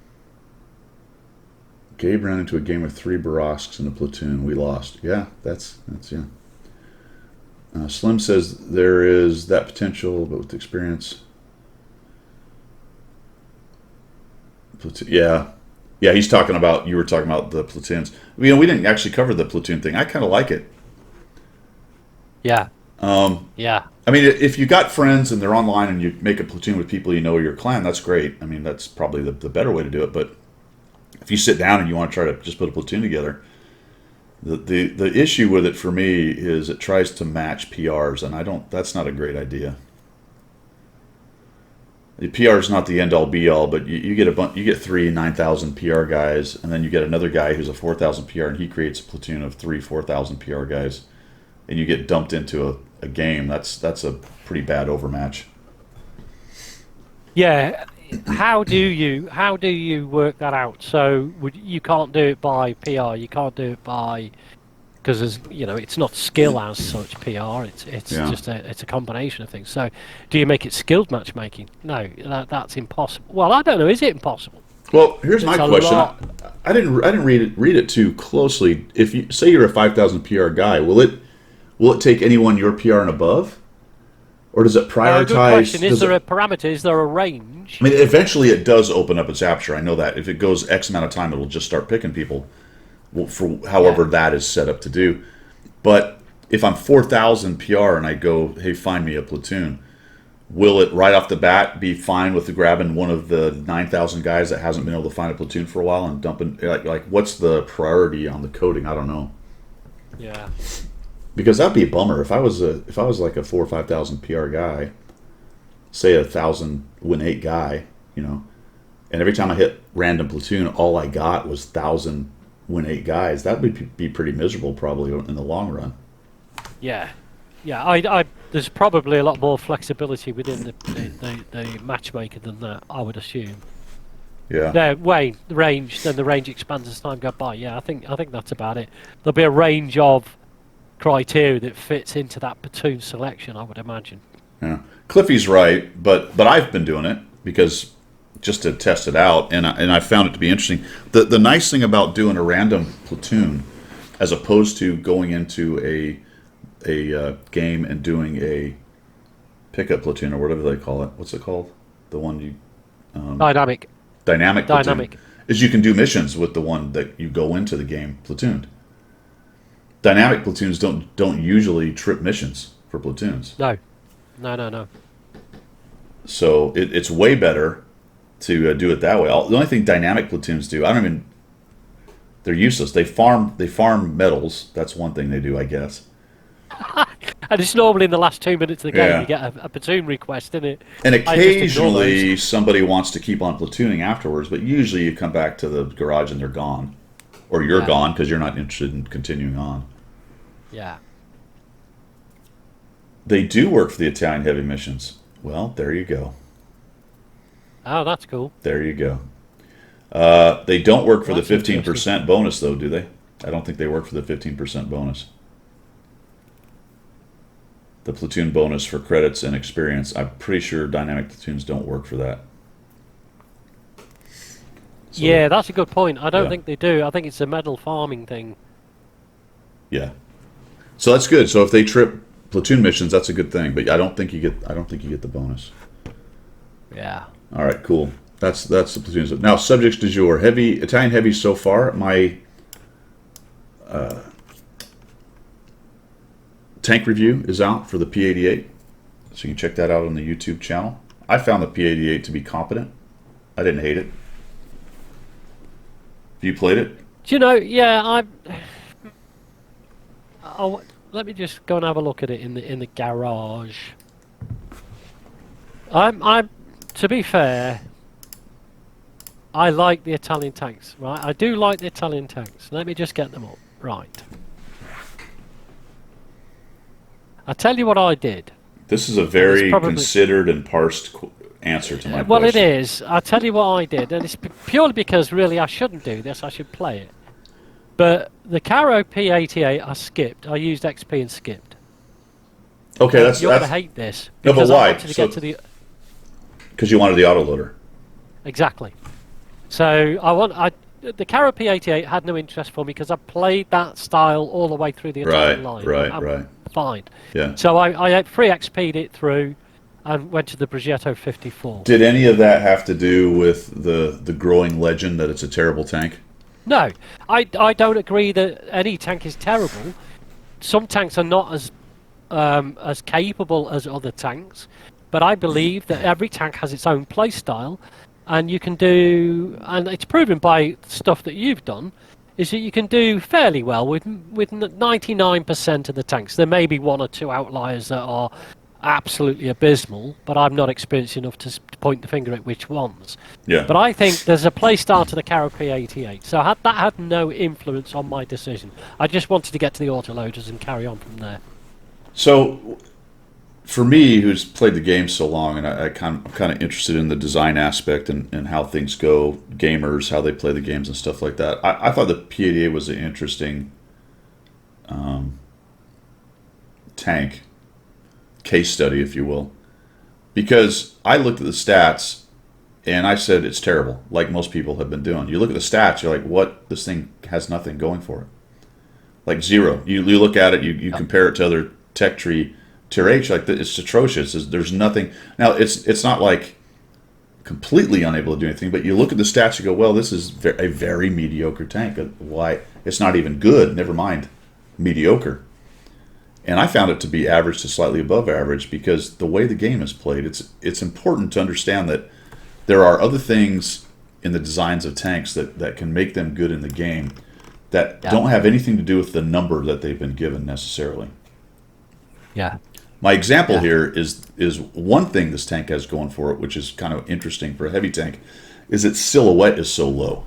Gabe ran into a game of 3 Barosks in a platoon. We lost. Yeah, that's yeah. Slim says there is that potential, but with experience. Yeah. Yeah, he's talking about, you were talking about the platoons. We didn't actually cover the platoon thing. I kind of like it. Yeah. Yeah. I mean, if you got friends and they're online and you make a platoon with people you know your clan, that's great. I mean, that's probably the better way to do it. But if you sit down and you want to try to just put a platoon together, the issue with it for me is it tries to match PRs, and that's not a great idea. The PR is not the end all be all, but you get 3 9,000 PR guys, and then you get another guy who's a 4,000 PR, and he creates a platoon of 3 4,000 PR guys, and you get dumped into a game. That's a pretty bad overmatch. Yeah. How do you work that out? So you can't do it by PR. You can't do it by, because it's not skill as such. PR. It's Yeah. just it's a combination of things. So do you make it skilled matchmaking? No, that's impossible. Well, I don't know. Is it impossible? Well, here's my It's a question. lot. I didn't read it too closely. If you say you're a 5,000 PR guy, will it take anyone your PR and above, or does it prioritize? Good question. Is there a parameter? Is there a range? I mean, eventually it does open up its aperture. I know that. If it goes X amount of time, it'll just start picking people for however that is set up to do. But if I'm 4,000 PR and I go, hey, find me a platoon, will it right off the bat be fine with grabbing one of the 9,000 guys that hasn't been able to find a platoon for a while and dumping? Like what's the priority on the coding? I don't know. Yeah. Because that'd be a bummer if I was like a 4,000 or 5,000 PR guy, say 1,000 win 8 guy, and every time I hit random platoon, all I got was 1,000 win 8 guys. That would be pretty miserable probably in the long run. Yeah. There's probably a lot more flexibility within the matchmaker than that, I would assume. Yeah. The range expands as time goes by. Yeah, I think that's about it. There'll be a range of criteria that fits into that platoon selection, I would imagine. Yeah. Cliffy's right, but I've been doing it because just to test it out, and I found it to be interesting. The nice thing about doing a random platoon, as opposed to going into a game and doing a pickup platoon or whatever they call it. What's it called? The one you Dynamic platoon, is you can do missions with the one that you go into the game platooned. Dynamic platoons don't usually trip missions for platoons. No. So it's way better to do it that way. The only thing dynamic platoons do, they're useless. They farm medals. That's one thing they do, I guess. And it's normally in the last 2 minutes of the game Yeah. you get a platoon request, isn't it? And I just ignore occasionally those. somebody wants to keep on platooning afterwards, but usually you come back to the garage and they're gone. Or you're gone because you're not interested in continuing on. Yeah. They do work for the Italian heavy missions. Well, there you go. Oh, that's cool. There you go. They don't work for That's the 15% bonus, though, do they? I don't think they work for the 15% bonus. The platoon bonus for credits and experience. I'm pretty sure dynamic platoons don't work for that. So, Yeah, that's a good point. I don't Yeah. think they do. I think it's a medal farming thing. Yeah. So that's good. So if they trip platoon missions, that's a good thing. But I don't think you get the bonus. Yeah. All right, cool. That's the platoons. Now, subjects du jour. Italian heavies so tank review is out for the P88, so you can check that out on the YouTube channel. I found the P88 to be competent. I didn't hate it. Have you played it? Do you know? Yeah, let me just go and have a look at it in the garage. I'm. To be fair, I like the Italian tanks, right? I do like the Italian tanks. Let me just get them up, right? I'll tell you what I did. This is a very considered and parsed answer to my question. Well, it is. I'll tell you what I did, and it's purely because really I shouldn't do this. I should play it. But the Caro P88 I skipped. I used XP and skipped. Okay, that's... You're going to hate this. No, but why? Because you wanted the autoloader. Exactly. So the Caro P88 had no interest for me because I played that style all the way through the entire line. Right. Fine. Yeah. So I free XP'd it through and went to the Progetto 54. Did any of that have to do with the growing legend that it's a terrible tank? No, I don't agree that any tank is terrible. Some tanks are not as capable as other tanks, but I believe that every tank has its own play style, and you can do, and it's proven by stuff that you've done, is that you can do fairly well with 99% of the tanks. There may be one or two outliers that are absolutely abysmal, but I'm not experienced enough to point the finger at which ones. Yeah. But I think there's a play style to the Caro P88, so that had no influence on my decision. I just wanted to get to the autoloaders and carry on from there. So, for me, who's played the game so long, and I'm kind of interested in the design aspect and how things go, gamers, how they play the games and stuff like that. I thought the P88 was an interesting tank, case study, if you will, because I looked at the stats and I said it's terrible, like most people have been doing. You look at the stats, you're like, what? This thing has nothing going for it. Like zero. You look at it, you compare it to other tech tree Tier H, like it's atrocious. There's nothing. Now it's not like completely unable to do anything, but you look at the stats, you go, well, this is a very mediocre tank. Why? It's not even good. Never mind mediocre. And I found it to be average to slightly above average because the way the game is played, it's important to understand that there are other things in the designs of tanks that can make them good in the game that don't have anything to do with the number that they've been given necessarily. Yeah. My example here is one thing this tank has going for it, which is kind of interesting for a heavy tank, is its silhouette is so low.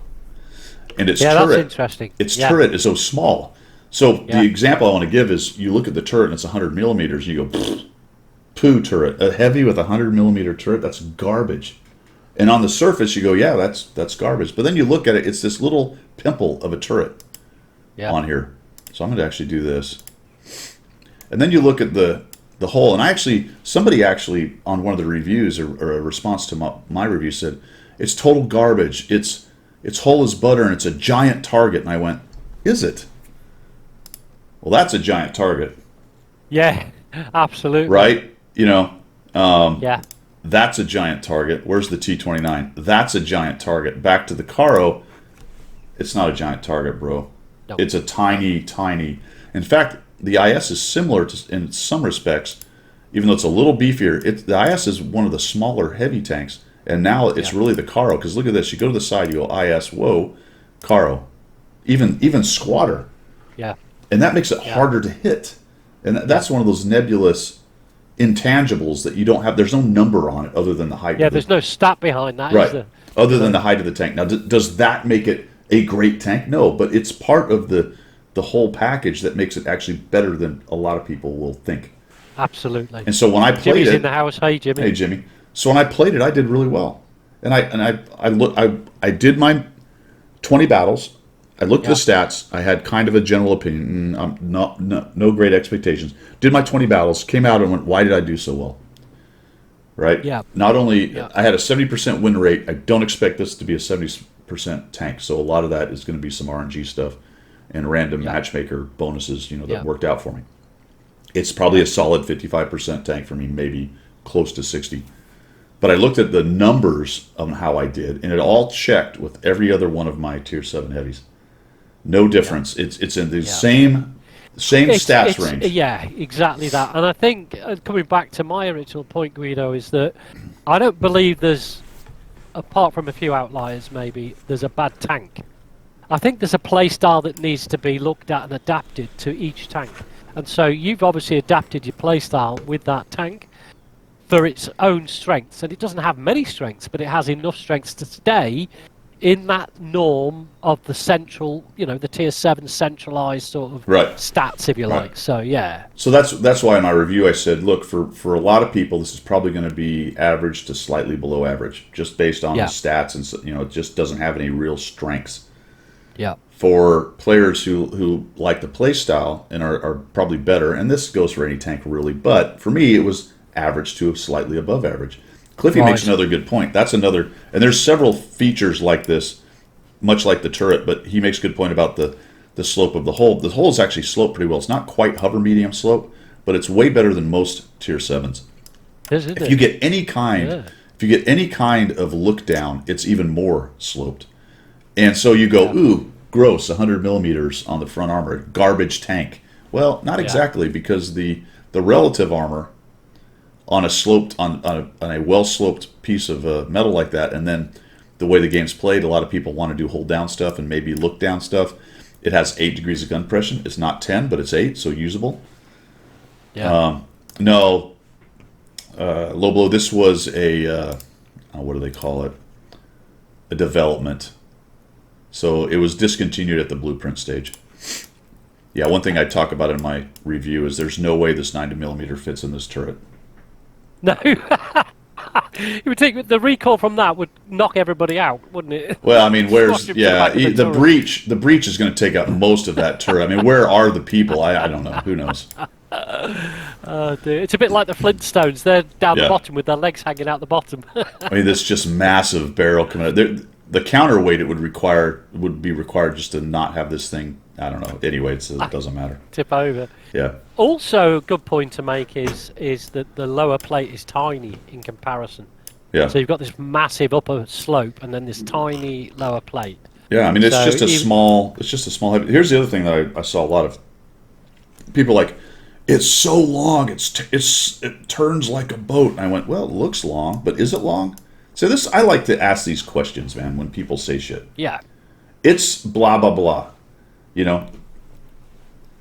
And its turret, that's interesting. Its turret is so small. So the example I want to give is you look at the turret and it's 100 millimeters and you go, poo turret. A heavy with a 100 millimeter turret, that's garbage. And on the surface you go, yeah, that's garbage. But then you look at it, it's this little pimple of a turret on here. So I'm going to actually do this. And then you look at the hole, and somebody on one of the reviews or a response to my review said, it's total garbage. Its hole is butter and it's a giant target. And I went, is it? Well, that's a giant target. Yeah, absolutely. Right? Yeah. That's a giant target. Where's the T-29? That's a giant target. Back to the Caro, it's not a giant target, bro. No. It's a tiny, tiny. In fact, the IS is similar in some respects, even though it's a little beefier. The IS is one of the smaller heavy tanks, and now it's really the Caro. Because look at this. You go to the side, you go IS, whoa, Caro. Even squatter. Yeah. And that makes it harder to hit. And that's one of those nebulous intangibles that you don't have. There's no number on it other than the height. Yeah, there's no stat behind that. Right. Other than the height of the tank. Now, does that make it a great tank? No, but it's part of the whole package that makes it actually better than a lot of people will think. Absolutely. And so when I played Jimmy's it, in the house. Hey, Jimmy. Hey, Jimmy. So when I played it, I did really well. And I did my 20 battles. I looked at the stats. I had kind of a general opinion. No great expectations. Did my 20 battles, came out and went, why did I do so well? Right? Yeah. Not only, I had a 70% win rate. I don't expect this to be a 70% tank. So a lot of that is going to be some RNG stuff and random matchmaker bonuses, that worked out for me. It's probably a solid 55% tank for me, maybe close to 60. But I looked at the numbers of how I did, and it all checked with every other one of my Tier 7 heavies. No difference. It's in the Same stats range. Yeah, exactly that. And I think, coming back to my original point, Guido, is that I don't believe there's, apart from a few outliers maybe, there's a bad tank. I think there's a play style that needs to be looked at and adapted to each tank. And so you've obviously adapted your play style with that tank for its own strengths. And it doesn't have many strengths, but it has enough strengths to stay in that norm of the central, the tier 7 centralized sort of stats, if you like. So, yeah. So that's why in my review I said, look, for a lot of people, this is probably going to be average to slightly below average, just based on the stats. And, it just doesn't have any real strengths. Yeah. For players who like the play style and are probably better, and this goes for any tank really, but for me, it was average to slightly above average. Cliffy makes another good point. That's another, and there's several features like this, much like the turret, but he makes a good point about the slope of the hull. The hull is actually sloped pretty well. It's not quite hover medium slope, but it's way better than most tier 7s. If you get any kind of look down, it's even more sloped. And so you go, ooh, gross, 100 millimeters on the front armor, garbage tank. Well, not exactly, because the relative armor on a well-sloped piece of metal like that, and then the way the game's played, a lot of people want to do hold down stuff and maybe look down stuff. It has 8 degrees of gun compression. It's not 10, but it's 8, so usable. Yeah. Low blow. This was a what do they call it? A development. So it was discontinued at the blueprint stage. Yeah, one thing I talk about in my review is there's no way this 90mm fits in this turret. No. You would think the recoil from that would knock everybody out, wouldn't it? Well, I mean, the breach is going to take out most of that turret. I mean, where are the people? I don't know. Who knows? Oh, dear. It's a bit like the Flintstones. They're down the bottom with their legs hanging out the bottom. I mean, this just massive barrel coming out. The counterweight it would be required just to not have this thing. I don't know. Anyway, it doesn't matter. Tip over. Yeah. Also, a good point to make is that the lower plate is tiny in comparison. Yeah. So you've got this massive upper slope and then this tiny lower plate. Yeah, I mean, it's just a small. Here's the other thing that I saw a lot of people like. It's so long. It turns like a boat. And I went, well, it looks long, but is it long? So I like to ask these questions, man, when people say shit. Yeah. It's blah blah blah.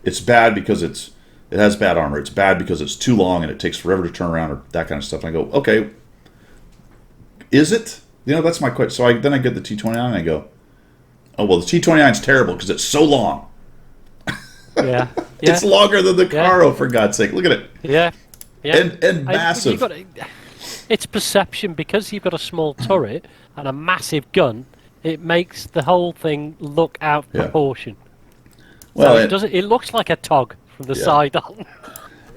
It's bad because it has bad armor. It's bad because it's too long and it takes forever to turn around or that kind of stuff. And I go, okay, is it? That's my question. So then I get the T-29 and I go, oh, well, the T-29 is terrible because it's so long. Yeah. It's longer than the Caro, for God's sake. Look at it. Yeah. And massive. It's perception. Because you've got a small turret and a massive gun, it makes the whole thing look out of proportion. Well, so it looks like a tog from the side on.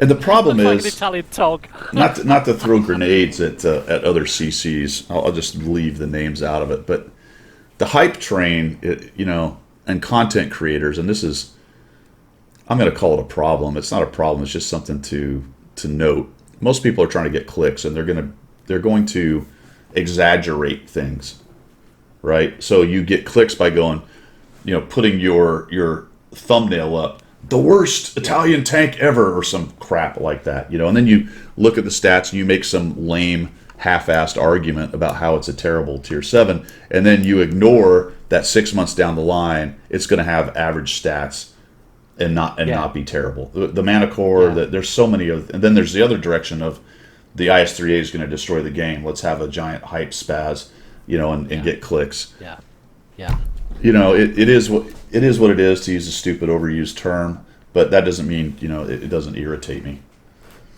And the problem is, like an Italian tog. not to throw grenades at other CCs. I'll just leave the names out of it. But the hype train, and content creators, and this is, I'm going to call it a problem. It's not a problem. It's just something to note. Most people are trying to get clicks, and they're going to exaggerate things, right? So you get clicks by going, putting your thumbnail up, the worst Italian tank ever, or some crap like that, and then you look at the stats and you make some lame, half-assed argument about how it's a terrible tier 7, and then you ignore that 6 months down the line, it's going to have average stats and not be terrible. The Manicore, there's so many of, and then there's the other direction of the IS-3A is going to destroy the game. Let's have a giant hype spaz, and get clicks. Yeah, yeah. It is what it is, to use a stupid overused term, but that doesn't mean it doesn't irritate me.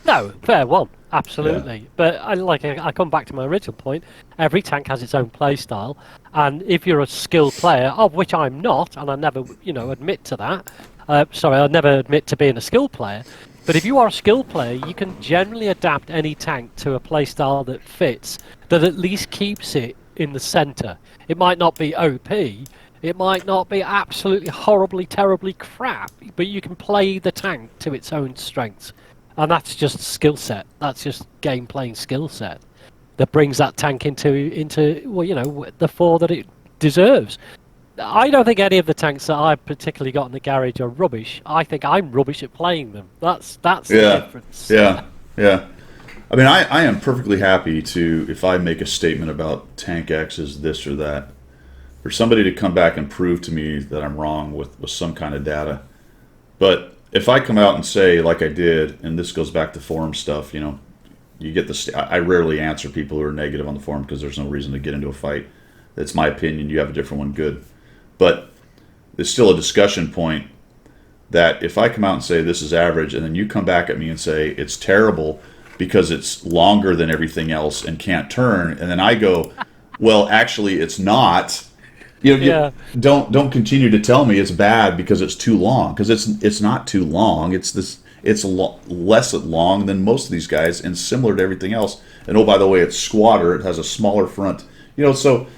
No, fair one, absolutely. Yeah. But I come back to my original point. Every tank has its own play style, and if you're a skilled player, of which I'm not, and I never admit to that. I never admit to being a skilled player. But if you are a skilled player, you can generally adapt any tank to a playstyle that fits, that at least keeps it in the center. It might not be OP, it might not be absolutely horribly, terribly crap, but you can play the tank to its own strengths. And that's just skill set. That's just game playing skill set that brings that tank into the fore that it deserves. I don't think any of the tanks that I've particularly got in the garage are rubbish. I think I'm rubbish at playing them. That's the Yeah, difference. yeah, yeah. I mean, I am perfectly happy to, if I make a statement about Tank X is this or that, for somebody to come back and prove to me that I'm wrong with some kind of data. But if I come out and say, like I did, and this goes back to forum stuff, you get I rarely answer people who are negative on the forum because there's no reason to get into a fight. That's my opinion. You have a different one, good. But there's still a discussion point that if I come out and say this is average, and then you come back at me and say it's terrible because it's longer than everything else and can't turn, and then I go, well, actually, it's not. Yeah. Don't continue to tell me it's bad because it's too long, because it's not too long. It's less long than most of these guys and similar to everything else. And oh, by the way, it's squatter. It has a smaller front. So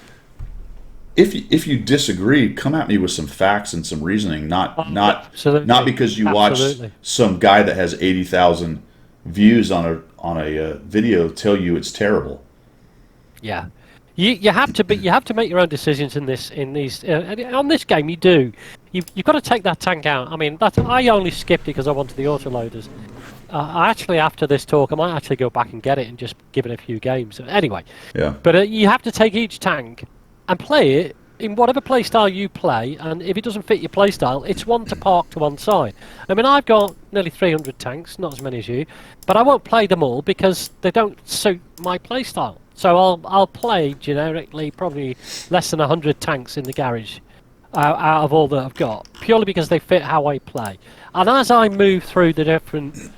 if you disagree, come at me with some facts and some reasoning, not because you watched Absolutely. some guy that has 80,000 views on a video tell you it's terrible. Yeah. You have to make your own decisions in these on this game. You do. You've got to take that tank out. I mean, I only skipped it because I wanted the autoloaders. I actually, after this talk, I might actually go back and get it and just give it a few games. Anyway, Yeah. but you have to take each tank and play it in whatever playstyle you play, and if it doesn't fit your playstyle, it's one to park to one side. I mean, I've got nearly 300 tanks, not as many as you, but I won't play them all because they don't suit my playstyle. So I'll play generically probably less than 100 tanks in the garage out of all that I've got, purely because they fit how I play. And as I move through the different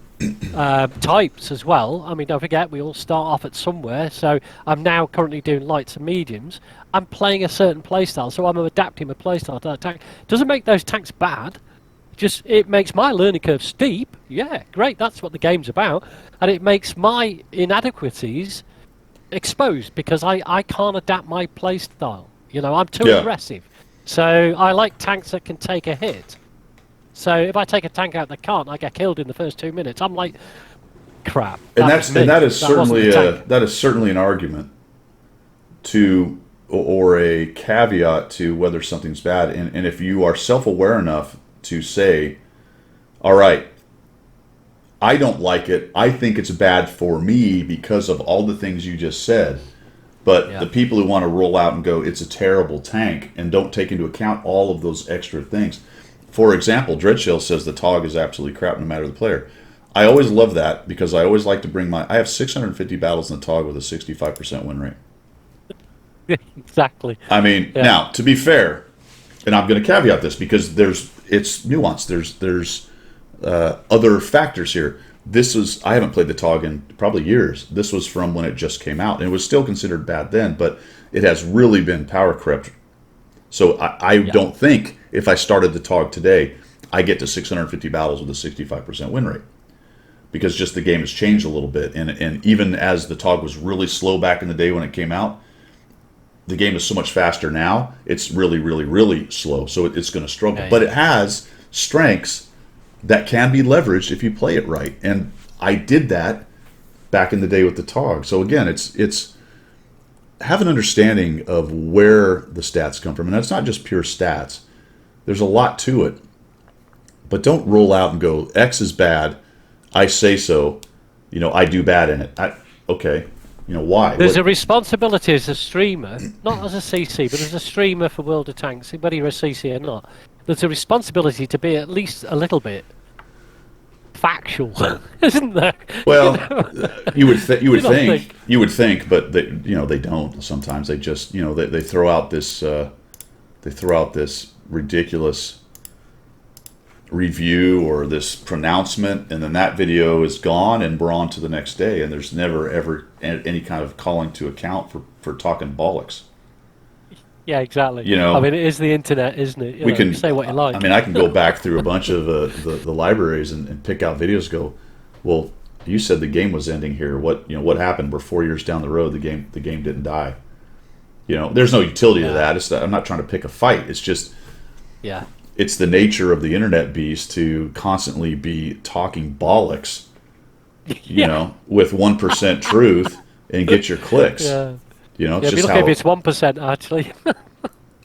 types as well, I mean, don't forget, we all start off at somewhere, so I'm now currently doing lights and mediums. I'm playing a certain playstyle, so I'm adapting my playstyle to that tank. Doesn't make those tanks bad, just it makes my learning curve steep. Yeah, great, that's what the game's about. And it makes my inadequacies exposed because I can't adapt my playstyle. I'm too aggressive. So I like tanks that can take a hit. So if I take a tank out that can't, I get killed in the first 2 minutes. I'm like, crap. And that is certainly an argument to, or a caveat to whether something's bad. And if you are self-aware enough to say, all right, I don't like it. I think it's bad for me because of all the things you just said. But the people who want to roll out and go, it's a terrible tank, and don't take into account all of those extra things. For example, Dreadshell says the TOG is absolutely crap no matter the player. I always love that because I always like to bring I have 650 battles in the TOG with a 65% win rate. Exactly. I mean, now, to be fair, and I'm going to caveat this because it's nuanced. There's other factors here. I haven't played the TOG in probably years. This was from when it just came out, and it was still considered bad then, but it has really been power crept. So I don't think if I started the TOG today, I get to 650 battles with a 65% win rate. Because just the game has changed a little bit. And even as the TOG was really slow back in the day when it came out, the game is so much faster now, it's really, really, really slow. So it's going to struggle. But it has strengths that can be leveraged if you play it right. And I did that back in the day with the TOG. So again, it's have an understanding of where the stats come from. And that's not just pure stats. There's a lot to it. But don't roll out and go, X is bad, I say so, I do bad in it. Okay, why? There's a responsibility as a streamer, not as a CC, but as a streamer for World of Tanks, whether you're a CC or not. There's a responsibility to be at least a little bit factual, isn't there? Well, you would think, but they don't. Sometimes they just they throw out this ridiculous review or this pronouncement, and then that video is gone, and we're on to the next day, and there's never ever any kind of calling to account for talking bollocks. Yeah, exactly. I mean, it is the internet, isn't it? We can say what you like. I mean, I can go back through a bunch of the libraries and pick out videos. Go, well, you said the game was ending here. What happened? We're 4 years down the road. The game didn't die. There's no utility to that. I'm not trying to pick a fight. It's just it's the nature of the internet beast to constantly be talking bollocks. With 1% truth and get your clicks. Yeah. It's just just be lucky if it's 1% actually.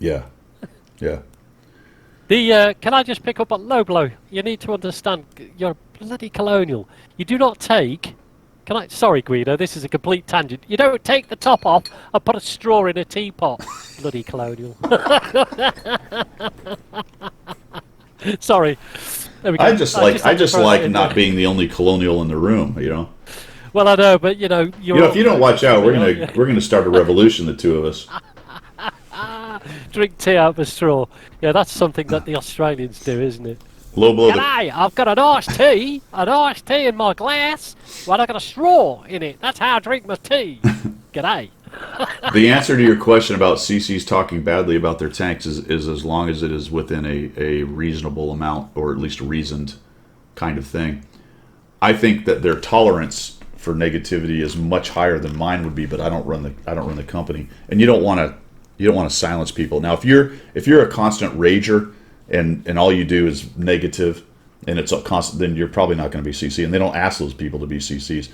Yeah. Yeah. The can I just pick up on low blow? You need to understand. You're a bloody colonial. You do not take. Can I? Sorry, Guido. This is a complete tangent. You don't take the top off and put a straw in a teapot. Bloody colonial. Sorry. There we go. I just like not being the only colonial in the room. Well, I know, but if you don't watch out, we're gonna start a revolution, the two of us. Drink tea out of a straw. Yeah, that's something that the Australians do, isn't it? Low blow. G'day, I've got an iced tea in my glass. Well, I've got a straw in it. That's how I drink my tea. G'day. The answer to your question about CCs talking badly about their tanks is as long as it is within a reasonable amount, or at least reasoned kind of thing. I think that their tolerance for negativity is much higher than mine would be, but I don't run the company, and you don't want to silence people. Now, if you're a constant rager and all you do is negative, and it's a constant, then you're probably not going to be CC, and they don't ask those people to be CCs.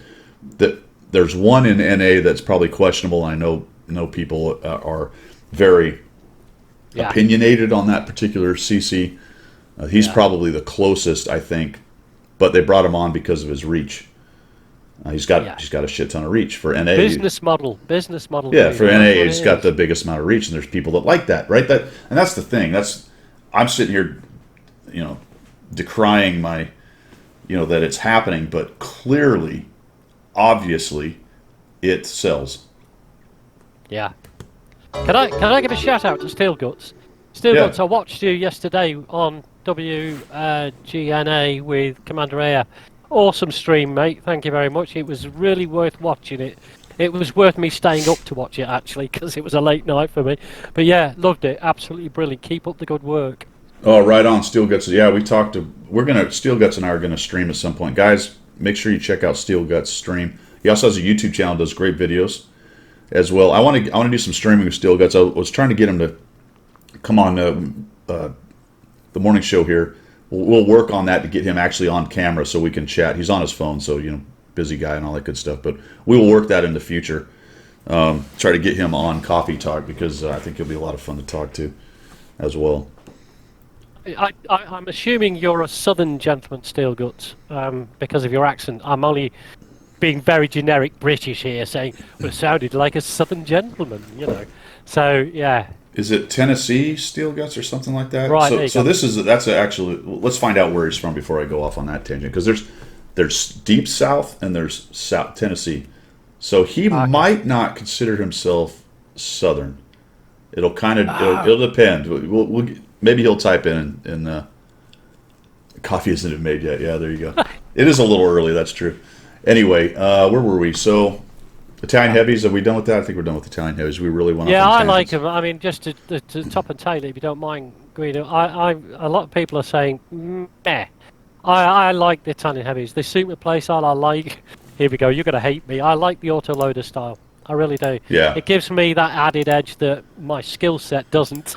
There's one in NA that's probably questionable. And I know people are very opinionated on that particular CC. He's probably the closest, I think, but they brought him on because of his reach. He's got a shit ton of reach for NA. Business model. Yeah, for NA, he's got the biggest amount of reach, and there's people that like that, right? And that's the thing. I'm sitting here, decrying my, that it's happening, but clearly, obviously, it sells. Yeah. Can I give a shout out to Steel Guts? Steel Guts, I watched you yesterday on WGNA with Commander Air. Awesome stream, mate. Thank you very much. It was really worth watching it. It was worth me staying up to watch it, actually, because it was a late night for me. But yeah, loved it. Absolutely brilliant. Keep up the good work. Oh, right on. Steel Guts. Yeah, Steel Guts and I are going to stream at some point. Guys, make sure you check out Steel Guts' stream. He also has a YouTube channel, does great videos as well. I want to do some streaming with Steel Guts. I was trying to get him to come on the morning show here. We'll work on that to get him actually on camera so we can chat. He's on his phone, so busy guy and all that good stuff. But we will work that in the future. Try to get him on Coffee Talk, because I think he'll be a lot of fun to talk to as well. I'm assuming you're a southern gentleman, Steel Guts, because of your accent. I'm only being very generic British here, saying, well, it sounded like a southern gentleman, So, yeah. Is it Tennessee Steel Guts or something like that? Right. So that's actually. Let's find out where he's from before I go off on that tangent, because there's deep South and there's South Tennessee. So he might not consider himself Southern. It'll kind of it'll depend. We'll maybe he'll type in coffee isn't made yet. Yeah, there you go. It is a little early. That's true. Anyway, where were we? So. Italian Heavies, are we done with that? I think we're done with Italian Heavies. We really want to. Yeah, I like them. I mean, just to top and tail, if you don't mind, Guido, a lot of people are saying, meh. I like the Italian Heavies. They suit my playstyle. I like. Here we go. You're gonna hate me. I like the autoloader style. I really do. Yeah. It gives me that added edge that my skill set doesn't.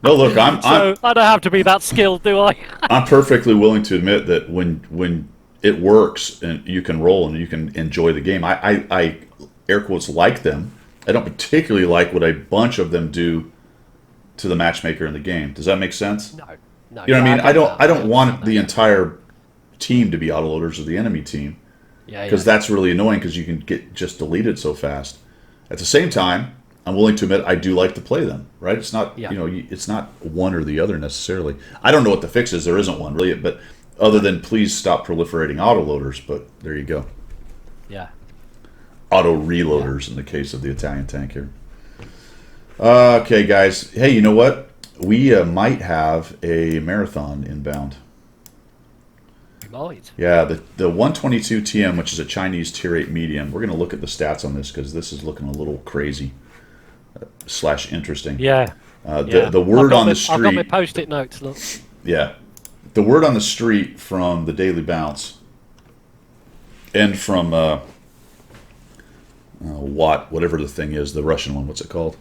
No, look, I don't have to be that skilled, do I? I'm perfectly willing to admit that when it works and you can roll and you can enjoy the game. I air quotes like them. I don't particularly like what a bunch of them do to the matchmaker in the game. Does that make sense? No. You know what I mean? I don't want the entire team to be autoloaders of the enemy team. Yeah. Because that's really annoying, because you can get just deleted so fast. At the same time, I'm willing to admit I do like to play them. Right? It's not it's not one or the other necessarily. I don't know what the fix is. There isn't one really, but. Other than please stop proliferating autoloaders, but there you go. Yeah. Auto reloaders in the case of the Italian tank here. Okay, guys. Hey, you know what? We might have a marathon inbound. We might. Yeah, the 122 TM, which is a Chinese tier 8 medium. We're going to look at the stats on this, because this is looking a little crazy / interesting. Yeah. The word on the street. I've got my post-it notes. Look. Yeah. The word on the street from the Daily Bounce and from whatever the thing is, the Russian one, what's it called?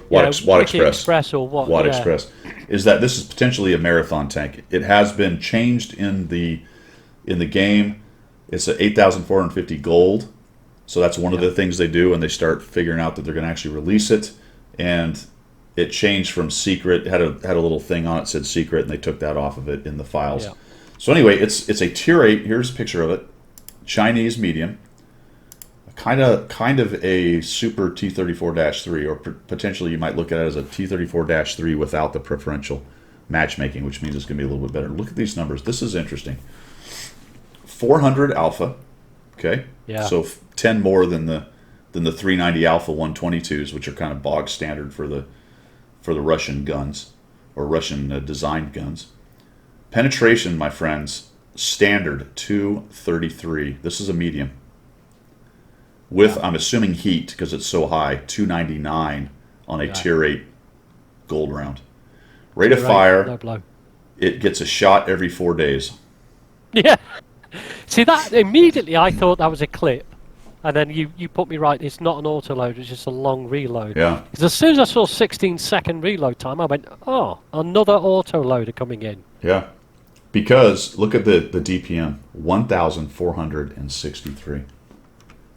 Watt Express or what? Watt Express, is that this is potentially a marathon tank. It has been changed in the game. It's a 8,450 gold, so that's one of the things they do, and they start figuring out that they're going to actually release it. And it changed from secret. Had a little thing on it that said secret, and they took that off of it in the files. Yeah. So anyway, it's a tier 8. Here's a picture of it. Chinese medium. Kind of a super T34-3, or potentially you might look at it as a T34-3 without the preferential matchmaking, which means it's going to be a little bit better. Look at these numbers. This is interesting. 400 alpha. Okay. Yeah. So 10 more than the 390 alpha 122s, which are kind of bog standard for the Russian guns or Russian designed guns. Penetration, my friends, standard 233. This is a medium. With, I'm assuming heat because it's so high, 299 on a tier 8 gold round. Rate of fire, no blow. It gets a shot every 4 days. Yeah. See, that immediately I thought that was a clip. And then you put me right, it's not an autoload, it's just a long reload. Yeah. Because as soon as I saw 16-second reload time, I went, oh, another autoloader coming in. Yeah. Because, look at the DPM, 1,463.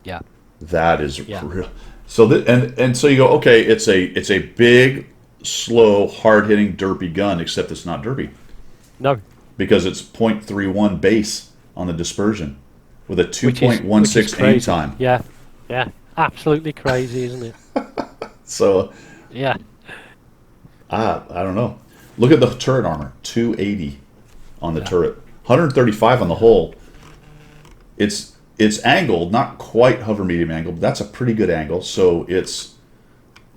Yeah. That is real. So and so you go, okay, it's a big, slow, hard-hitting, derpy gun, except it's not derpy. No. Because it's .31 base on the dispersion with a 2.16 aim time. Yeah. Yeah. Absolutely crazy, isn't it? So yeah. I don't know. Look at the turret armor, 280 on the turret. 135 on the hull. It's angled, not quite hover medium angle, but that's a pretty good angle. So its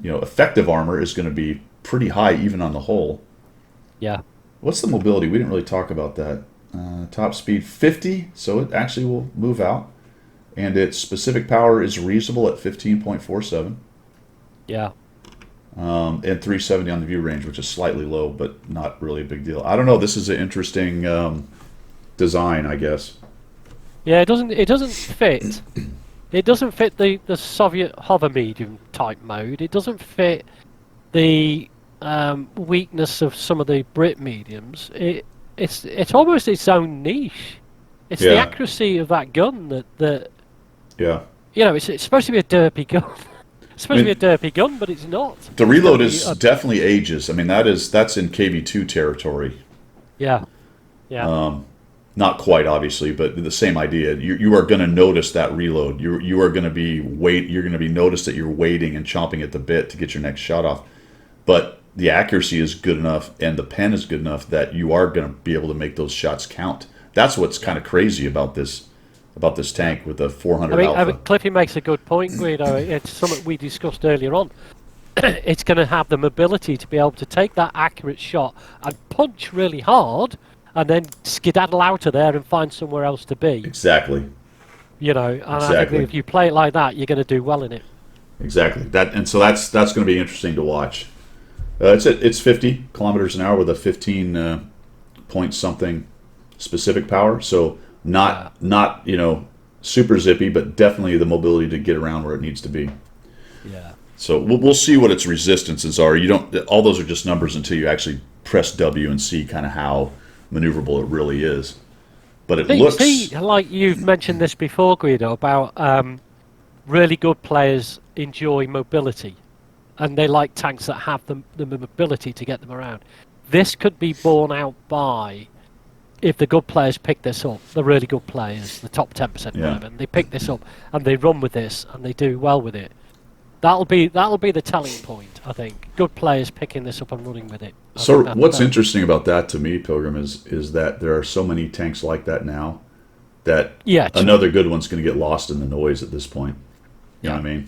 effective armor is going to be pretty high even on the hull. Yeah. What's the mobility? We didn't really talk about that. Top speed 50, so it actually will move out. And its specific power is reasonable at 15.47. Yeah. And 370 on the view range, which is slightly low, but not really a big deal. I don't know. This is an interesting design, I guess. Yeah, it doesn't fit. It doesn't fit the Soviet hover medium type mode. It doesn't fit the weakness of some of the Brit mediums. It's almost its own niche. It's the accuracy of that gun that it's supposed to be a derpy gun. It's supposed to be a derpy gun, but it's not. The reload is definitely ages. I mean, that's in KV2 territory. Yeah. Yeah. Not quite, obviously, but the same idea. You are going to notice that reload. You are going to be You're going to be noticed that you're waiting and chomping at the bit to get your next shot off. But the accuracy is good enough, and the pen is good enough that you are going to be able to make those shots count. That's what's kind of crazy about this tank with the 400 alpha. Cliffy makes a good point, Guido. It's something we discussed earlier on. It's going to have the mobility to be able to take that accurate shot and punch really hard, and then skedaddle out of there and find somewhere else to be. Exactly. I think if you play it like that, you're going to do well in it. Exactly. So that's going to be interesting to watch. It's 50 kilometers an hour with a 15 point something specific power. So not super zippy, but definitely the mobility to get around where it needs to be. Yeah. So we'll see what its resistances are. All those are just numbers until you actually press W and see kind of how maneuverable it really is. But it looks like you've mentioned this before, Guido, about really good players enjoy mobility, and they like tanks that have the mobility to get them around. This could be borne out by if the good players pick this up, the really good players, the top 10%, whatever, and they pick this up and they run with this and they do well with it. That'll be the telling point, I think. Good players picking this up and running with it. So what's interesting about that to me, Pilgrim, is that there are so many tanks like that now that another good one's going to get lost in the noise at this point. You know what I mean?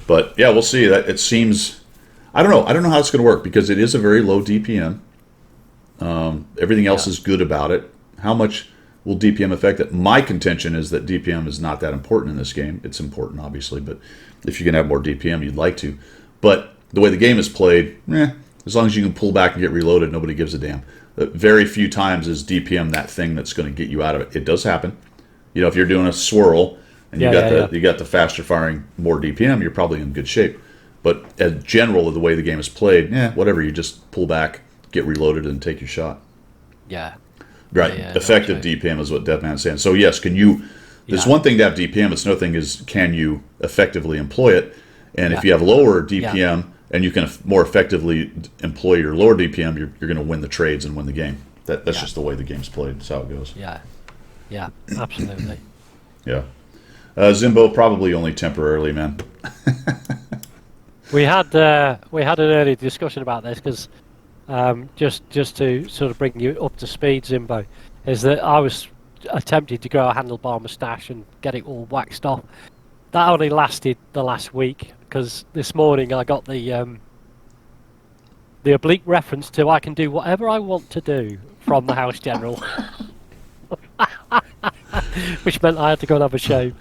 But yeah, we'll see. That it seems, I don't know how it's going to work because it is a very low DPM. Everything else is good about it. How much will DPM affect it? My contention is that DPM is not that important in this game. It's important, obviously, but if you can have more DPM, you'd like to. But the way the game is played, as long as you can pull back and get reloaded, nobody gives a damn. Very few times is DPM that thing that's going to get you out of it. It does happen. If you're doing a swirl and you got the faster firing, more DPM, you're probably in good shape. But as general of the way the game is played, whatever, you just pull back, get reloaded, and take your shot. Yeah. Right. Effective DPM is what Deathman's saying. So yes, can you? There's one thing to have DPM. It's another thing is can you effectively employ it? And if you have lower DPM and you can more effectively employ your lower DPM, you're going to win the trades and win the game. That's just the way the game's played. That's how it goes. Yeah, absolutely. Yeah. Zimbo, probably only temporarily, man. We had an early discussion about this because just to sort of bring you up to speed, Zimbo, is that I was attempted to grow a handlebar moustache and get it all waxed off. That only lasted the last week because this morning I got the oblique reference to I can do whatever I want to do from the House General. Which meant I had to go and have a shave.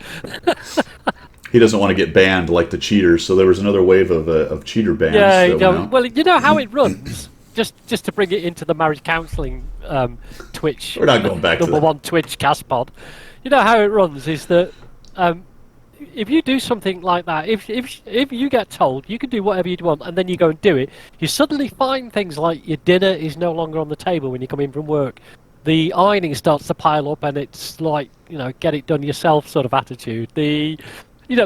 He doesn't want to get banned like the cheaters, so there was another wave of cheater bans. Yeah, well, you know how it runs. Just to bring it into the marriage counselling Twitch. We're not going back to number one Twitch cast pod. You know how it runs is that if you do something like that, if you get told you can do whatever you want and then you go and do it, you suddenly find things like your dinner is no longer on the table when you come in from work. The ironing starts to pile up and it's like, get it done yourself sort of attitude. The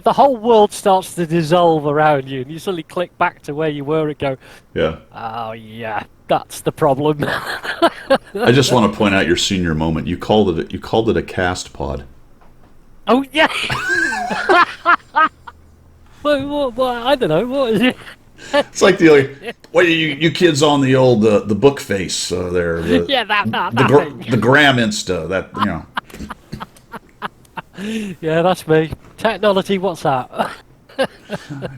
whole world starts to dissolve around you and you suddenly click back to where you were and go, yeah. Oh yeah, that's the problem. I just want to point out your senior moment. You called it a cast pod. Oh yeah. What, I don't know. What is it? It's like you kids on the old the book face there. The Gram Insta. That Yeah, that's me. Technology. What's that?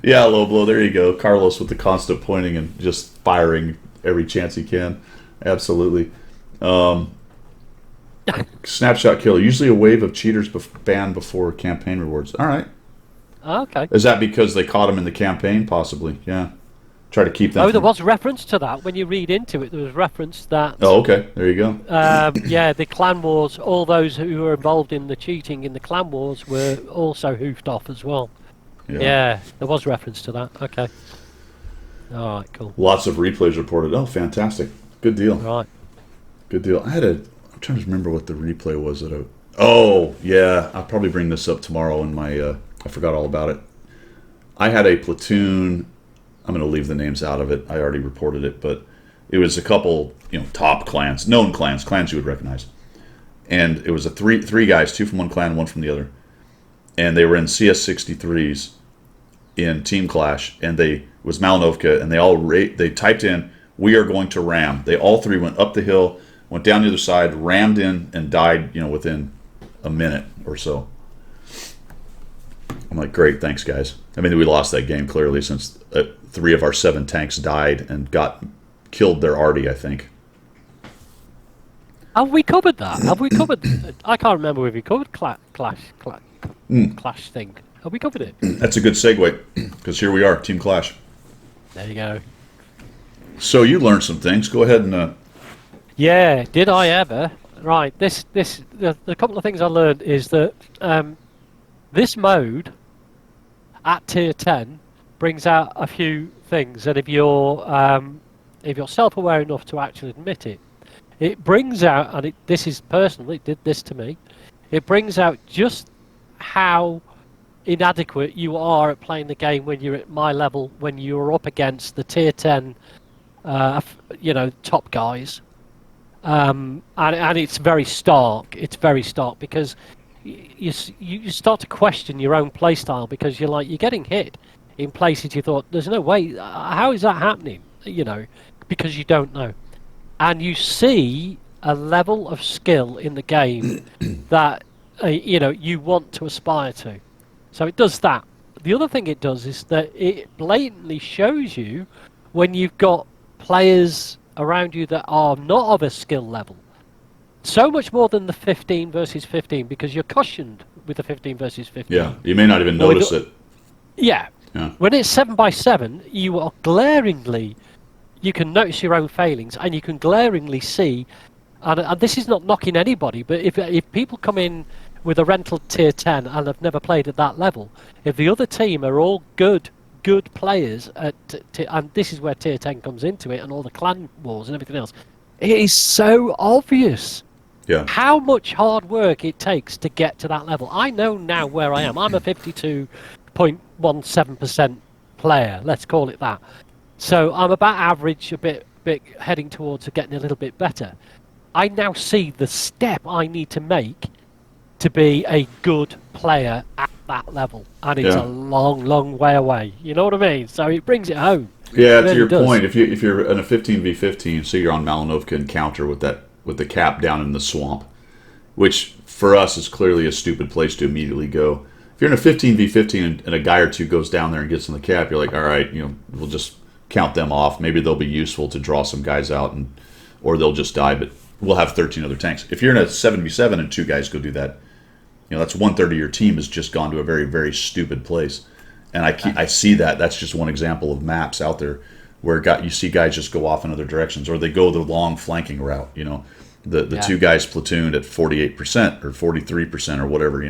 Yeah, low blow. There you go. Carlos with the constant pointing and just firing every chance he can. Absolutely. Snapshot killer. Usually a wave of cheaters banned before campaign rewards. All right. Okay. Is that because they caught him in the campaign? Possibly. Yeah. Try to keep them. Oh, there was reference to that when you read into it. There was reference that. Oh, okay. There you go. Yeah, the clan wars. All those who were involved in the cheating in the clan wars were also hoofed off as well. Yeah, there was reference to that. Okay. All right. Cool. Lots of replays reported. Oh, fantastic. Good deal. Right. Good deal. I'm trying to remember what the replay was that oh, yeah. I'll probably bring this up tomorrow in my. I forgot all about it. I had a platoon. I'm going to leave the names out of it. I already reported it, but it was a couple, top clans, known clans you would recognize. And it was three guys, two from one clan, one from the other. And they were in CS63s in Team Clash, and it was Malinovka, and they typed in, "We are going to ram." They all three went up the hill, went down the other side, rammed in, and died, within a minute or so. I'm like, great, thanks, guys. I mean, we lost that game clearly since 3 of our 7 tanks died and killed their arty, I think. Have we covered that? Have we covered? I can't remember if we covered clash thing. Have we covered it? That's a good segue because here we are, Team Clash. There you go. So you learned some things. Go ahead and. Yeah, did I ever? Right. The couple of things I learned is that this mode at tier 10 brings out a few things, and if you're self-aware enough to actually admit it, it brings out, and this is personal, it did this to me, it brings out just how inadequate you are at playing the game when you're at my level, when you're up against the tier 10 top guys, and it's very stark. It's very stark because you start to question your own playstyle because you're getting hit in places you thought there's no way. How is that happening? Because you don't know, and you see a level of skill in the game that you want to aspire to. So it does that. The other thing it does is that it blatantly shows you when you've got players around you that are not of a skill level. So much more than the 15 versus 15 because you're cushioned with the 15 versus 15. Yeah, you may not even notice it. Yeah. When it's 7x7, you can notice your own failings and you can glaringly see, and this is not knocking anybody, but if people come in with a rental tier 10 and have never played at that level, if the other team are all good players, and this is where tier 10 comes into it and all the clan wars and everything else, it is so obvious how much hard work it takes to get to that level. I know now where I am. I'm a 52.17% player, let's call it that. So I'm about average, a bit heading towards getting a little bit better. I now see the step I need to make to be a good player at that level, and it's a Yeah. long way away. You know what I mean? So it brings it home. It Yeah, to really your does. point, if you're in a 15v15, say you're on Malinovka encounter with the cap down in the swamp, which for us is clearly a stupid place to immediately go. If you're in a 15v15 and a guy or two goes down there and gets in the cap, you're like, all right, we'll just count them off. Maybe they'll be useful to draw some guys out, or they'll just die. But we'll have 13 other tanks. If you're in a 7v7 and two guys go do that, that's 1/3 of your team has just gone to a very very stupid place. And I see that. That's just one example of maps out there where you see guys just go off in other directions, or they go the long flanking route. The two guys platooned at 48% or 43% or whatever.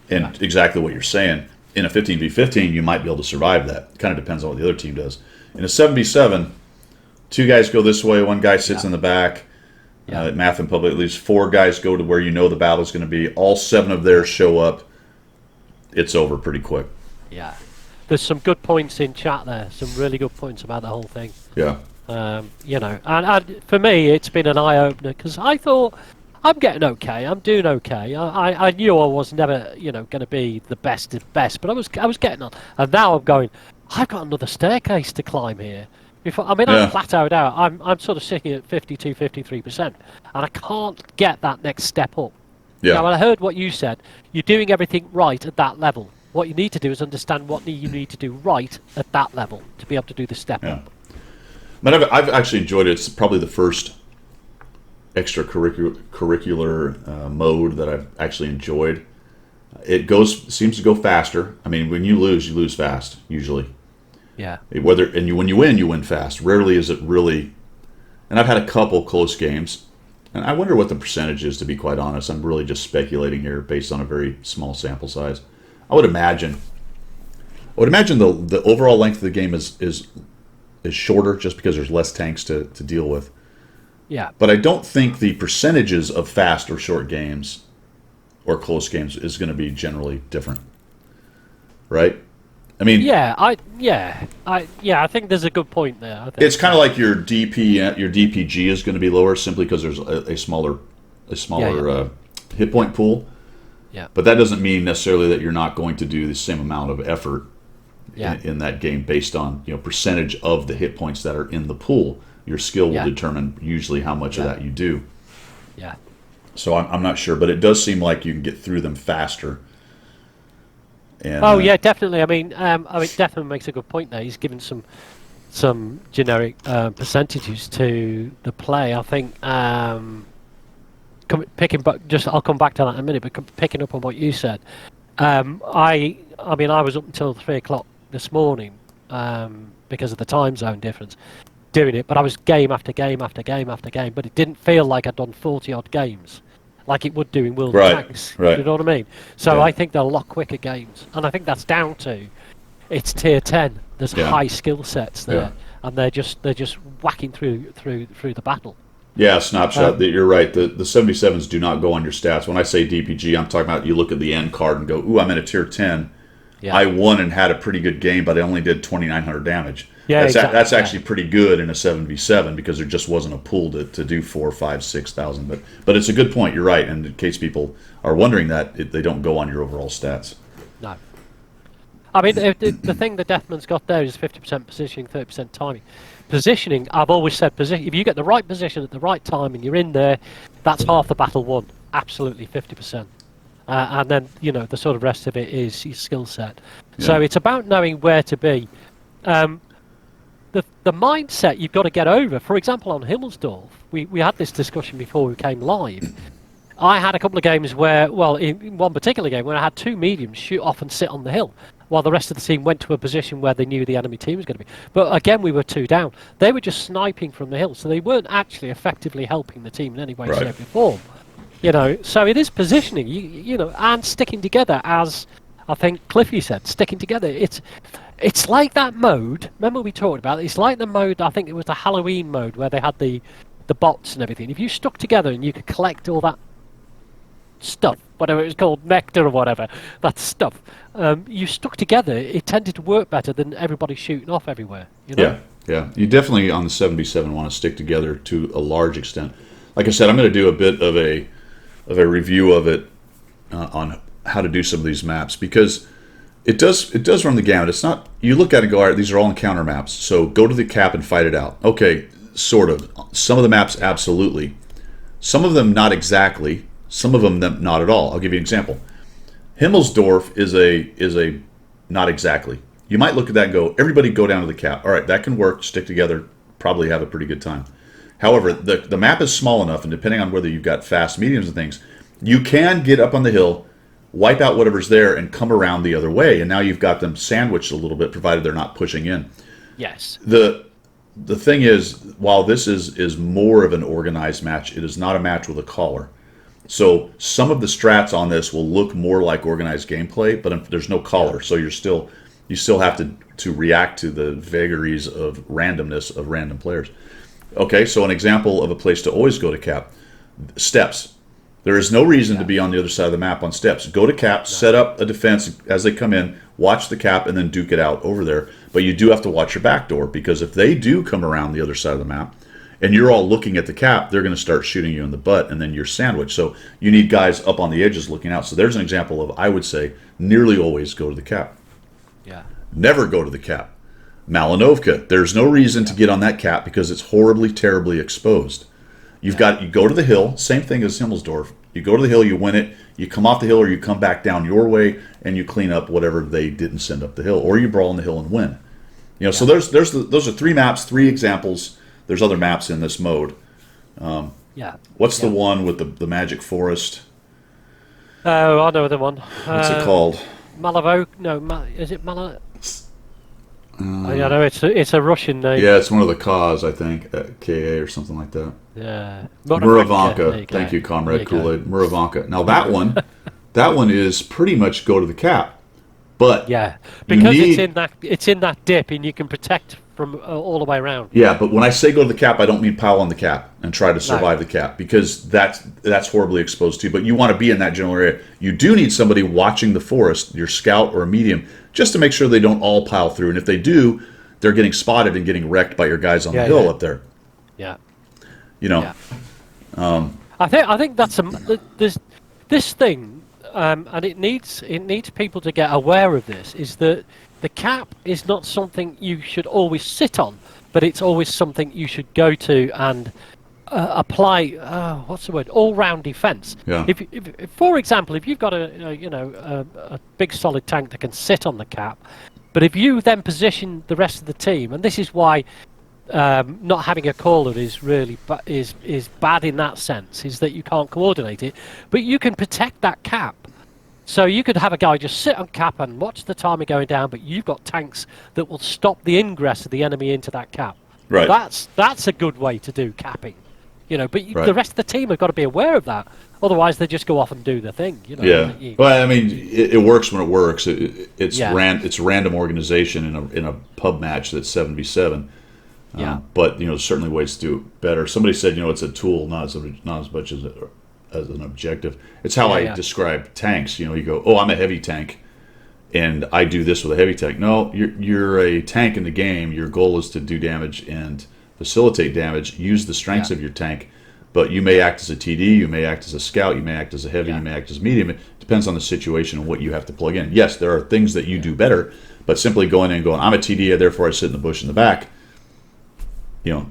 And exactly what you're saying. In a 15v15, you might be able to survive that. It kind of depends on what the other team does. In a 7v7, two guys go this way, one guy sits in the back. Math and public, at least 4 guys go to where the battle's going to be. All 7 of theirs show up. It's over pretty quick. Yeah. There's some good points in chat there. Some really good points about the whole thing. Yeah. And for me, it's been an eye opener because I thought I'm getting okay. I'm doing okay. I knew I was never, going to be the best of best, but I was getting on. And now I'm going. I've got another staircase to climb here. I'm plateaued out. I'm sort of sitting at 52, 53%, and I can't get that next step up. Yeah. Now, I heard what you said. You're doing everything right at that level. What you need to do is understand what you need to do right at that level to be able to do the step up. But I've actually enjoyed it. It's probably the first extracurricular mode that I've actually enjoyed. It seems to go faster. I mean, when you lose fast usually. Yeah. When you win fast. Rarely is it really. And I've had a couple close games, and I wonder what the percentage is. To be quite honest, I'm really just speculating here based on a very small sample size. I would imagine the overall length of the game is shorter just because there's less tanks to deal with. Yeah. But I don't think the percentages of fast or short games or close games is going to be generally different. Right? I mean, I think there's a good point there. I think. It's kind of like your DPG is going to be lower simply because there's a smaller hit point pool. Yeah. But that doesn't mean necessarily that you're not going to do the same amount of effort Yeah. in that game based on percentage of the hit points that are in the pool. Your skill will determine usually how much of that you do. Yeah. So I'm not sure, but it does seem like you can get through them faster. And, yeah, definitely. I mean, it definitely makes a good point there. He's given some generic percentages to the play. I think I'll come back to that in a minute. But picking up on what you said, I was up until 3 o'clock this morning because of the time zone difference, doing it. But I was game after game after game after game. But it didn't feel like I'd done 40 odd games, like it would do in World of Tanks. Right. You know what I mean? So I think they're a lot quicker games, and I think that's down to it's tier 10. There's high skill sets there, and they're just whacking through the battle. Yeah, snapshot. You're right. The 77s do not go on your stats. When I say DPG, I'm talking about you look at the end card and go, "Ooh, I'm in a tier 10. Yeah. I won and had a pretty good game, but I only did 2,900 damage." Yeah, that's actually pretty good in a 7v7 because there just wasn't a pool to do 4,000, 5,000, 6,000. But it's a good point. You're right, and in case people are wondering that, they don't go on your overall stats. No. I mean, the thing the Deathman's got there is 50% positioning, 30% timing. Positioning, I've always said, if you get the right position at the right time and you're in there, that's half the battle won. Absolutely 50%. And then, the sort of rest of it is your skill set. Yeah. So it's about knowing where to be. The mindset you've got to get over. For example, on Himmelsdorf, we had this discussion before we came live. I had a couple of games where, in one particular game, where I had 2 mediums shoot off and sit on the hill, while the rest of the team went to a position where they knew the enemy team was going to be. But again, we were 2 down. They were just sniping from the hill, so they weren't actually effectively helping the team in any way, shape, or form. So it is positioning, and sticking together, as I think Cliffy said, sticking together. It's like that mode. Remember we talked about it? It's like the mode. I think it was the Halloween mode where they had the bots and everything. If you stuck together and you could collect all that stuff, whatever it was called, nectar or whatever, that stuff, you stuck together, it tended to work better than everybody shooting off everywhere. Yeah, Yeah, you definitely on the 77 want to stick together to a large extent. Like I said, I'm going to do a bit of a review of it on how to do some of these maps because it does run the gamut. It's not you look at it and go, all right, these are all encounter maps. So go to the cap and fight it out. Okay, sort of. Some of the maps absolutely. Some of them not exactly. Some of them not at all. I'll give you an example. Himmelsdorf is a not exactly. You might look at that and go, everybody go down to the cap. All right, that can work. Stick together. Probably have a pretty good time. However, the map is small enough, and depending on whether you've got fast, mediums, and things, you can get up on the hill, wipe out whatever's there, and come around the other way. And now you've got them sandwiched a little bit, provided they're not pushing in. Yes. The thing is, while this is more of an organized match, it is not a match with a caller. So some of the strats on this will look more like organized gameplay, but there's no caller, so you still have to react to the vagaries of randomness of random players. Okay, so an example of a place to always go to cap, steps. There is no reason to be on the other side of the map on steps. Go to cap, set up a defense as they come in, watch the cap, and then duke it out over there. But you do have to watch your back door, because if they do come around the other side of the map, and you're all looking at the cap, they're going to start shooting you in the butt, and then you're sandwiched. So you need guys up on the edges looking out. So there's an example of, I would say, nearly always go to the cap. Yeah. Never go to the cap. Malinovka, there's no reason to get on that cap because it's horribly, terribly exposed. You go to the hill, same thing as Himmelsdorf. You go to the hill, you win it, you come off the hill, or you come back down your way, and you clean up whatever they didn't send up the hill, or you brawl on the hill and win. So those are three maps, three examples. There's other maps in this mode. What's the one with the magic forest? Oh, I know the one. What's it called? Malavo? No, is it Malav? I know it's a Russian name. Yeah, it's one of the Kas, I think, KA or something like that. Yeah, Muravanka. Thank you, Comrade Kool-Aid. Muravanka. Now that one is pretty much go to the cap, but because it's in that dip, and you can protect from all the way around. Yeah, but when I say go to the cap, I don't mean pile on the cap and try to survive the cap, because that's horribly exposed to you. But you want to be in that general area. You do need somebody watching the forest, your scout or a medium, just to make sure they don't all pile through. And if they do, they're getting spotted and getting wrecked by your guys on the hill up there. Yeah. I think that's this thing, and it needs people to get aware of this. Is that the cap is not something you should always sit on, but it's always something you should go to and apply. What's the word? All-round defense. Yeah. If, for example, if you've got a big solid tank that can sit on the cap, but if you then position the rest of the team, and this is why not having a caller is really is bad in that sense, is that you can't coordinate it, but you can protect that cap. So you could have a guy just sit on cap and watch the timer going down, but you've got tanks that will stop the ingress of the enemy into that cap. Right. That's a good way to do capping, but the rest of the team have got to be aware of that. Otherwise, they just go off and do the thing. Yeah. Well, I mean, it works when it works. It's random organization in a pub match that's 7v7. But there's certainly ways to do it better. Somebody said it's a tool, not as much as an objective. It's how I describe tanks. You go, I'm a heavy tank, and I do this with a heavy tank. No, you're a tank in the game. Your goal is to do damage and facilitate damage. Use the strengths of your tank, but you may act as a TD, you may act as a scout, you may act as a heavy, you may act as medium. It depends on the situation and what you have to plug in. Yes, there are things that you do better, but simply going in and going, I'm a TD, therefore I sit in the bush in the back.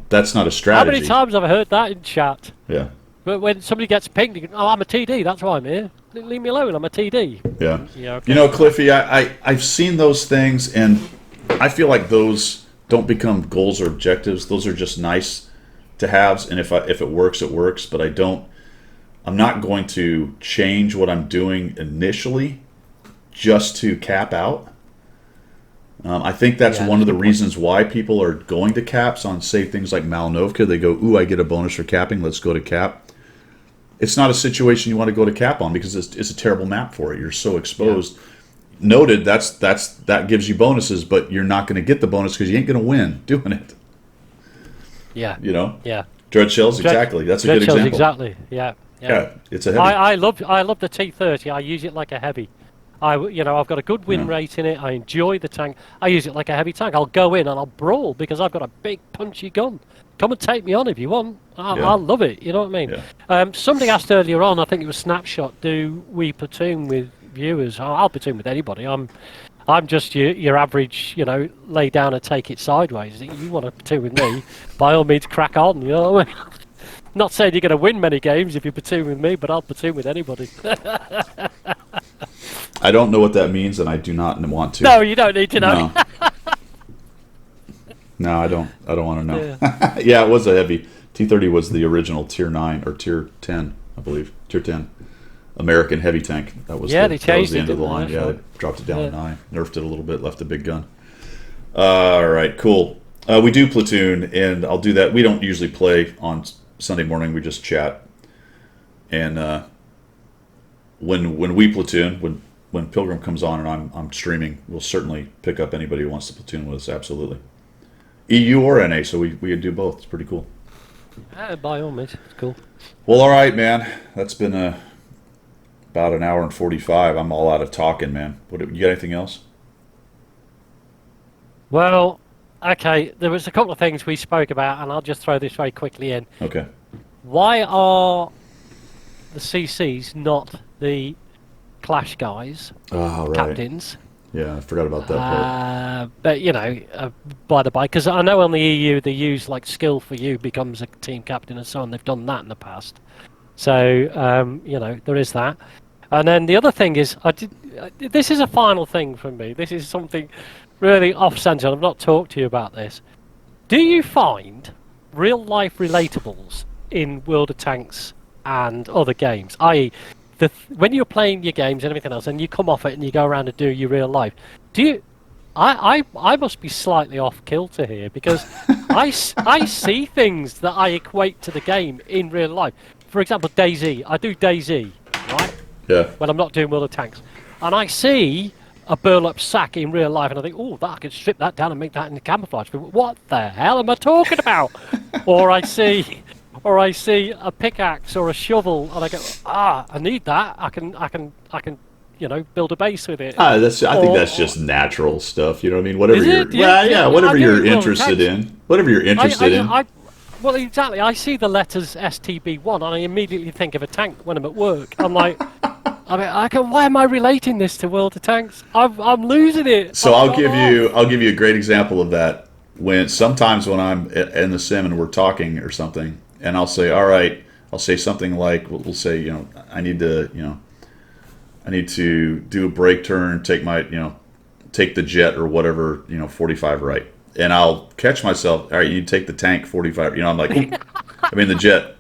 That's not a strategy. How many times have I heard that in chat? Yeah. But when somebody gets pinged, you go, I'm a TD, that's why I'm here. Leave me alone, I'm a TD. Yeah. Okay. Cliffy, I've seen those things, and I feel like those don't become goals or objectives. Those are just nice to haves, and if it works, it works. But I'm not going to change what I'm doing initially just to cap out. I think that's one of the reasons why people are going to caps on, say, things like Malinovka. They go, ooh, I get a bonus for capping, let's go to cap. It's not a situation you want to go to cap on, because it's a terrible map for it. You're so exposed. Yeah. Noted, that gives you bonuses, but you're not going to get the bonus because you ain't going to win doing it. Yeah. Yeah. Dread shells, exactly. That's a good example. Exactly. Yeah. It's a heavy. I love the T30. I use it like a heavy. I've got a good win rate in it. I enjoy the tank. I use it like a heavy tank. I'll go in and I'll brawl because I've got a big punchy gun. Come and take me on if you want. I'll love it. You know what I mean? Yeah. Somebody asked earlier on. I think it was Snapshot. Do we platoon with viewers? I'll platoon with anybody. I'm just your average, lay down and take it sideways. You want to platoon with me, by all means, crack on. You know what I mean? Not saying you're going to win many games if you platoon with me, but I'll platoon with anybody. I don't know what that means, and I do not want to. No, you don't need to know. No, no, I don't want to know. Yeah. Yeah, it was a heavy. T-30 was the original Tier 9 or Tier 10, I believe. Tier 10 American heavy tank. That was they that was changed the it, end of the didn't line. they? Yeah, they dropped it down to 9, nerfed it a little bit, left a big gun. All right, cool. We do platoon, and I'll do that. We don't usually play on Sunday morning. We just chat. And when we platoon, when Pilgrim comes on and I'm streaming, we'll certainly pick up anybody who wants to platoon with us. Absolutely, EU or NA. So we do both. It's pretty cool. By all means, it's cool. Well, all right, man. That's been about an hour and 45. I'm all out of talking, man. You got anything else? Well, okay. There was a couple of things we spoke about, and I'll just throw this very quickly in. Okay. Why are the CCs not the Clash guys, Oh, right. captains? Yeah, I forgot about that part. But by the by, because I know on the EU they use like skill for you becomes a team captain and so on. They've done that in the past, so there is that. And then the other thing is, this is a final thing from me. This is something really off-centre. I've not talked to you about this. Do you find real-life relatables in World of Tanks and other games? I.e., when you're playing your games and everything else, and you come off it and you go around and do your real life, do you? I must be slightly off kilter here because I see things that I equate to the game in real life. For example, DayZ. I do DayZ, right? Yeah. When I'm not doing World of Tanks, and I see a burlap sack in real life, and I think, oh, I could strip that down and make that into camouflage. But what the hell am I talking about? Or I see a pickaxe or a shovel, and I go, I need that. I can build a base with it. I think that's just natural stuff. You know what I mean? Whatever Is you're, it? whatever I you're do. Well, interested thanks. in. Whatever you're interested in. Well, exactly. I see the letters STB1, and I immediately think of a tank when I'm at work. I'm like, why am I relating this to World of Tanks? I'm losing it. So I'll give you a great example of that. Sometimes when I'm in the sim and we're talking or something, and I'll say, all right, I'll say something like, we'll say, I need to do a brake turn, take the jet or whatever, 45 right. And I'll catch myself, all right, you take the tank 45, I'm like, the jet.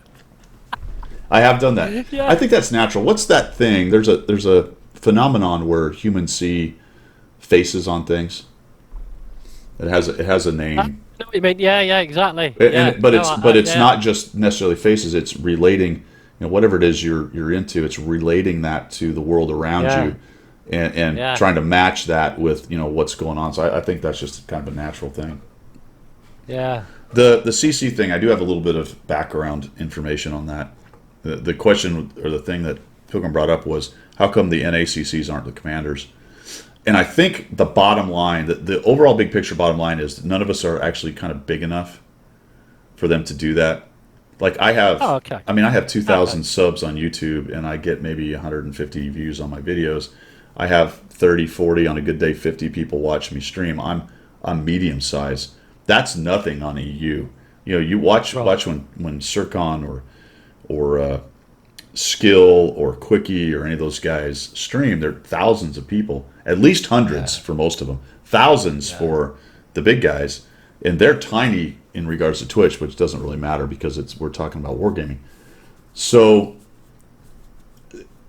I have done that. Yeah. I think that's natural. What's that thing? There's a phenomenon where humans see faces on things. It has a name. I know what you mean. Yeah, exactly. But it's not just necessarily faces. It's relating, whatever it is you're into. It's relating that to the world around you, and trying to match that with what's going on. So I think that's just kind of a natural thing. Yeah. The CC thing, I do have a little bit of background information on that. The question or the thing that Pilgrim brought up was, how come the NACCs aren't the commanders? And I think the bottom line, the overall big picture bottom line is none of us are actually kind of big enough for them to do that. Like I have, I have 2,000 subs on YouTube, and I get maybe 150 views on my videos. I have 30, 40, on a good day, 50 people watch me stream. I'm medium size. That's nothing on EU. You watch when Sircon or Skill or Quickie or any of those guys stream. There are thousands of people, at least hundreds for most of them, thousands for the big guys, and they're tiny in regards to Twitch, which doesn't really matter because we're talking about wargaming. So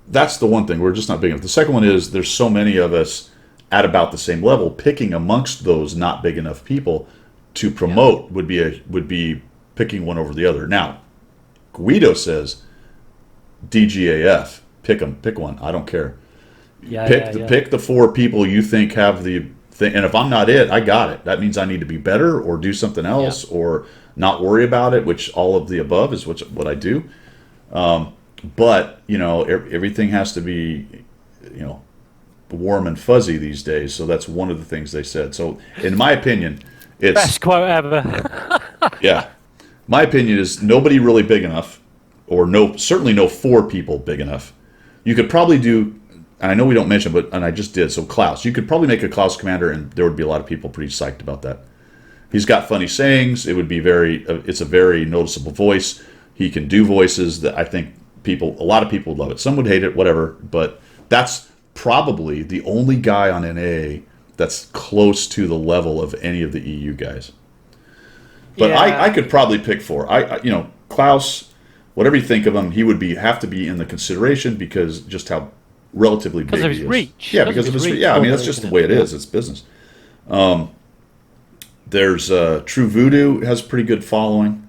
that's the one thing, we're just not big enough. The second one is there's so many of us at about the same level. Picking amongst those not big enough people to promote would be picking one over the other. Now, Guido says DGAF, pick one. I don't care. Pick the 4 people you think have the thing, and if I'm not it, I got it. That means I need to be better or do something else or not worry about it, which all of the above is what I do. But everything has to be warm and fuzzy these days. So that's one of the things they said. So in my opinion, it's Best quote ever. yeah. My opinion is nobody really big enough, or certainly no 4 people big enough. You could probably do, and I know we don't mention, and I just did. So Klaus, you could probably make a Klaus commander, and there would be a lot of people pretty psyched about that. He's got funny sayings. It would be it's a very noticeable voice. He can do voices that I think a lot of people would love it. Some would hate it, whatever. But that's probably the only guy on NA that's close to the level of any of the EU guys. But Yeah. I could probably pick 4. Klaus, whatever you think of him, he would have to be in the consideration because just how relatively big Because of he his is. reach. Yeah, because of his reach. Yeah, I mean that's just the way it is. It's business. There's True Voodoo has a pretty good following.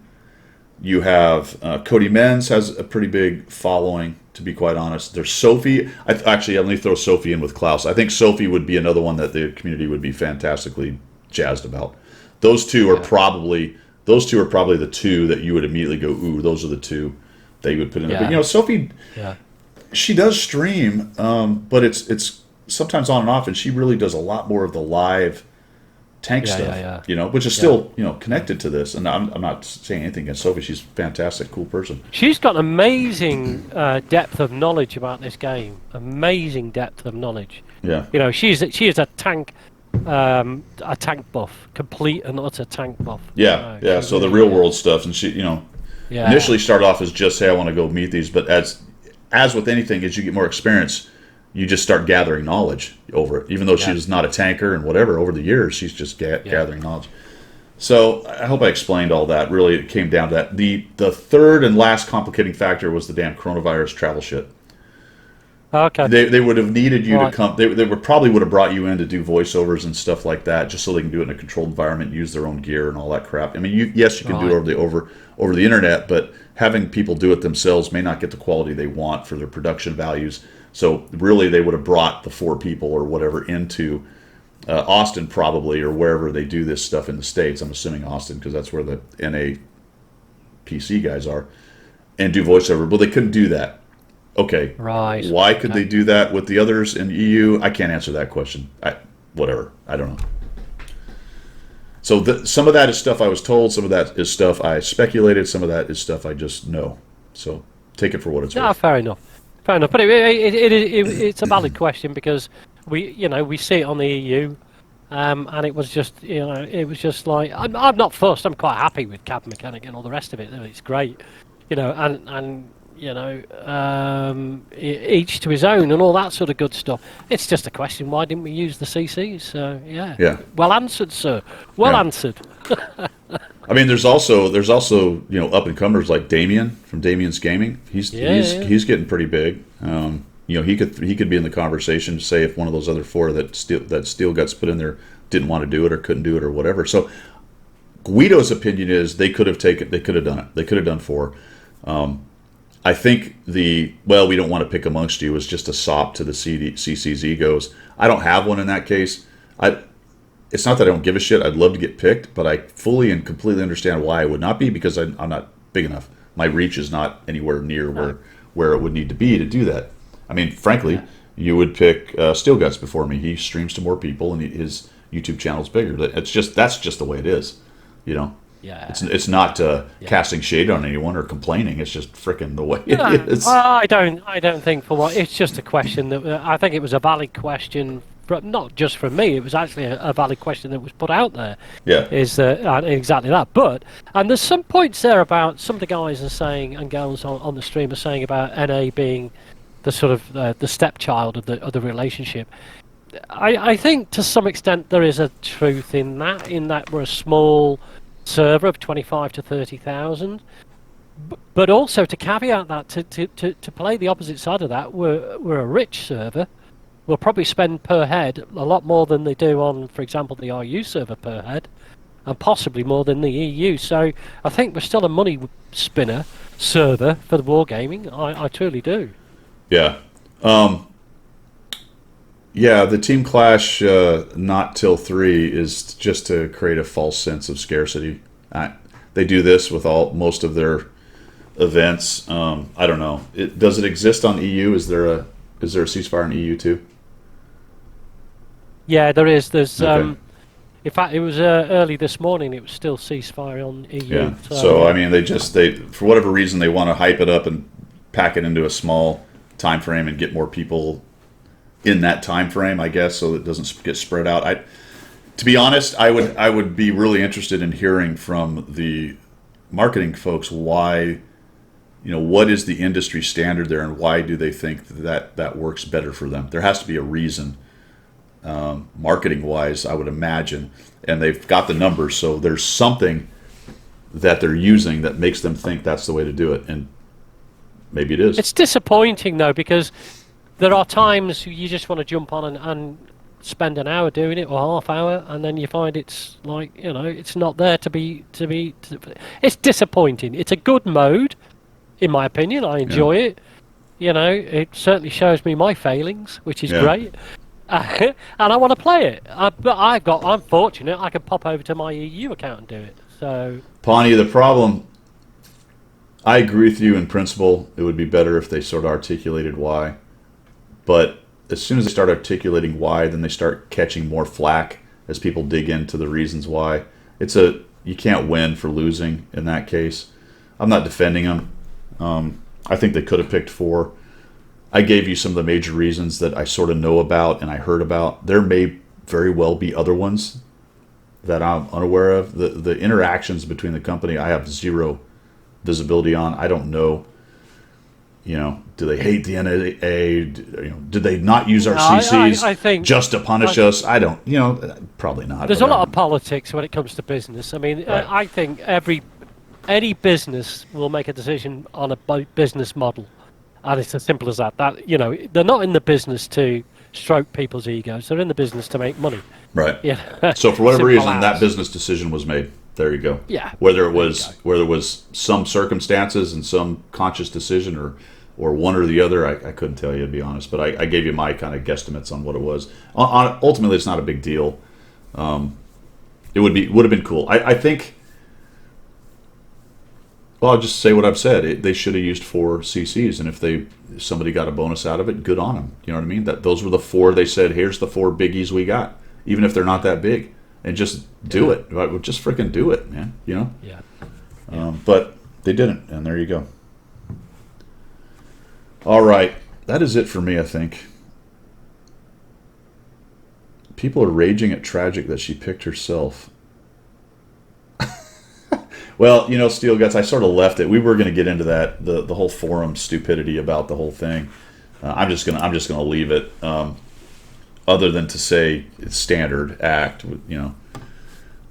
You have Cody Menz has a pretty big following, to be quite honest. There's Sophie. Actually, let me throw Sophie in with Klaus. I think Sophie would be another one that the community would be fantastically jazzed about. Those two are probably the 2 that you would immediately go, ooh, those are the 2 that you would put in there. But Sophie, she does stream, but it's sometimes on and off, and she really does a lot more of the live tank stuff, which is still connected to this. And I'm not saying anything against Sophie. She's a fantastic, cool person. She's got amazing depth of knowledge about this game. Amazing depth of knowledge. Yeah. She is a tank buff, complete and utter tank buff. Yeah. So the real world stuff, and she, initially started off as just say I want to go meet these, but as with anything, as you get more experience, you just start gathering knowledge over it. Even though she's not a tanker and whatever, over the years, she's just gathering knowledge. So I hope I explained all that. Really, it came down to that. The third and last complicating factor was the damn coronavirus travel shit. Okay. They would have needed you to come. They probably would have brought you in to do voiceovers and stuff like that, just so they can do it in a controlled environment, use their own gear and all that crap. I mean, you can do it over the internet, but having people do it themselves may not get the quality they want for their production values. So really, they would have brought the 4 people or whatever into Austin probably, or wherever they do this stuff in the States. I'm assuming Austin because that's where the NA PC guys are, and do voiceover. But they couldn't do that. Okay. Right. Why could they do that with the others in the EU? I can't answer that question. Whatever. I don't know. So some of that is stuff I was told. Some of that is stuff I speculated. Some of that is stuff I just know. So take it for what it's worth. Fair enough. Fair enough. But it's a valid question because we see it on the EU, and it was just like I'm not fussed. I'm quite happy with Cab Mechanic and all the rest of it. It's great, and each to his own and all that sort of good stuff. It's just a question, why didn't we use the CCs? So yeah. Well answered, sir. Well answered. I mean, there's also up and comers like Damien from Damien's Gaming. He's getting pretty big. He could be in the conversation. Say if one of those other 4 that Steel Guts put in there didn't want to do it or couldn't do it or whatever. So Guido's opinion is they could have done it. They could have done 4. I think we don't want to pick amongst you is just a sop to the CC's egos. I don't have one in that case. It's not that I don't give a shit. I'd love to get picked, but I fully and completely understand why I would not be because I'm not big enough. My reach is not anywhere near where it would need to be to do that. I mean, frankly, you would pick Steel Guts before me. He streams to more people, and his YouTube channel's bigger. That's just the way it is, Yeah. It's not casting shade on anyone or complaining. It's just frickin' the way it is. I don't think it's just a question that I think it was a valid question, not just from me. It was actually a valid question that was put out there. Yeah. Is exactly that. And there's some points there about some of the guys are saying and girls on the stream are saying about NA being the sort of the stepchild of the relationship. I think to some extent there is a truth in that we're a small server of 25 to 30,000, but also to caveat that to play the opposite side of that, we're a rich server. We'll probably spend per head a lot more than they do on, for example, the RU server per head, and possibly more than the EU. So I think we're still a money spinner server for the wargaming. I truly do. Yeah. Yeah, the Team Clash not till 3 is just to create a false sense of scarcity. They do this with most of their events. I don't know. Does it exist on EU? Is there a ceasefire in EU too? Yeah, there is. There's Okay. in fact, it was early this morning. It was still ceasefire on EU. Yeah. So So I yeah, mean, they for whatever reason they want to hype it up and pack it into a small time frame and get more people in that time frame, I guess, so it doesn't get spread out. To be honest, I would be really interested in hearing from the marketing folks why, what is the industry standard there, and why do they think that works better for them? There has to be a reason, marketing wise, I would imagine, and they've got the numbers, so there's something that they're using that makes them think that's the way to do it, and maybe it is. it's disappointing though because there are times you just want to jump on and spend an hour doing it or half hour, and then you find it's like it's not there to be It's disappointing. It's a good mode, in my opinion. I Yeah. enjoy it. It certainly shows me my failings, which is Yeah. great. And I want to play it. But I'm fortunate. I can pop over to my EU account and do it. So Pawnee, the problem, I agree with you in principle. It would be better if they sort of articulated why. But as soon as they start articulating why, then they start catching more flack as people dig into the reasons why. You can't win for losing in that case. I'm not defending them. I think they could have picked four. I gave you some of the major reasons that I sort of know about and I heard about. There may very well be other ones that I'm unaware of. The interactions between the company, I have zero visibility on. I don't know. Do they hate the NAA? Did they not use our CCs I think just to punish us? I don't. Probably not. there's but a lot I of don't- politics when it comes to business. I mean, Right. I think any business will make a decision on a business model, and it's as simple as that. They're not in the business to stroke people's egos. They're in the business to make money. Right. Yeah. So for whatever Simple reason, that as. business decision was made. There you go. Yeah. Whether it There you was go. whether it was some circumstances and some conscious decision, or one or the other, I couldn't tell you, to be honest. But I gave you my kind of guesstimates on what it was. Ultimately, it's not a big deal. It would have been cool. I think. Well, I'll just say what I've said. They should have used 4 CCs, and if somebody got a bonus out of it, good on them. You know what I mean? Those were the 4. They said, "Here's the 4 biggies we got," even if they're not that big, and just do it. Like, just freaking do it, man. Yeah. But they didn't, and there you go. All right, that is it for me. I think people are raging at Tragic that she picked herself. Well, Steel Guts, I sort of left it. We were going to get into that, the whole forum stupidity about the whole thing. I'm just gonna leave it. Other than to say it's standard act.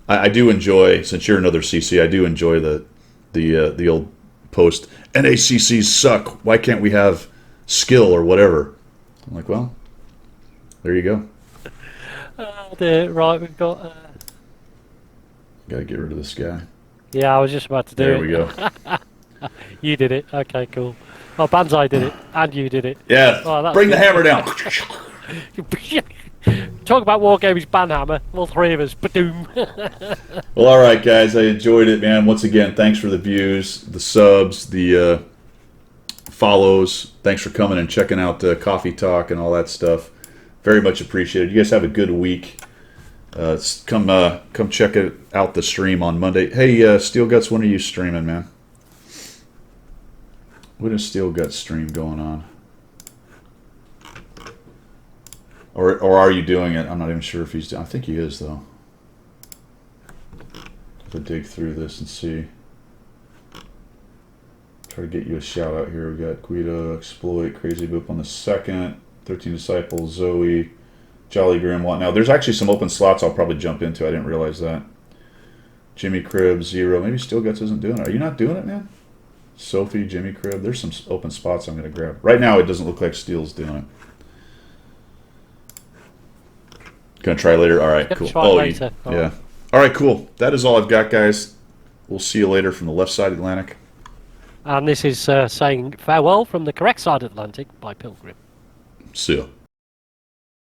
I do enjoy, since you're another CC, I do enjoy the old post. NACCs suck. Why can't we have skill or whatever? I'm like, well, there you go. Right, we've got. Got to get rid of this guy. Yeah, I was just about to do There it. we go. You did it. Okay, cool. Oh, Banzai did it, and you did it. Yeah, Oh, that's bring the good. hammer down. Talk about War Games Banhammer. All 3 of us. Badoom. Well, all right, guys. I enjoyed it, man. Once again, thanks for the views, the subs, the follows. Thanks for coming and checking out Coffee Talk and all that stuff. Very much appreciated. You guys have a good week. Come check out the stream on Monday. Hey, Steel Guts, when are you streaming, man? When is Steel Guts stream going on? Or are you doing it? I'm not even sure if he's doing. I think he is, though. To dig through this and see. Try to get you a shout out here. We got Guido, Exploit, Crazy Boop on the 2nd, 13 Disciples, Zoe, Jolly Grimwat. Now, there's actually some open slots I'll probably jump into. I didn't realize that. Jimmy Crib, 0. Maybe Steel Guts isn't doing it. Are you not doing it, man? Sophie, Jimmy Crib. There's some open spots I'm going to grab. Right now, it doesn't look like Steel's doing it. Gonna try later? All right, Yep, cool. try later. Yeah. All right, cool. That is all I've got, guys. We'll see you later from the left side Atlantic. And this is saying farewell from the correct side Atlantic by Pilgrim. See ya.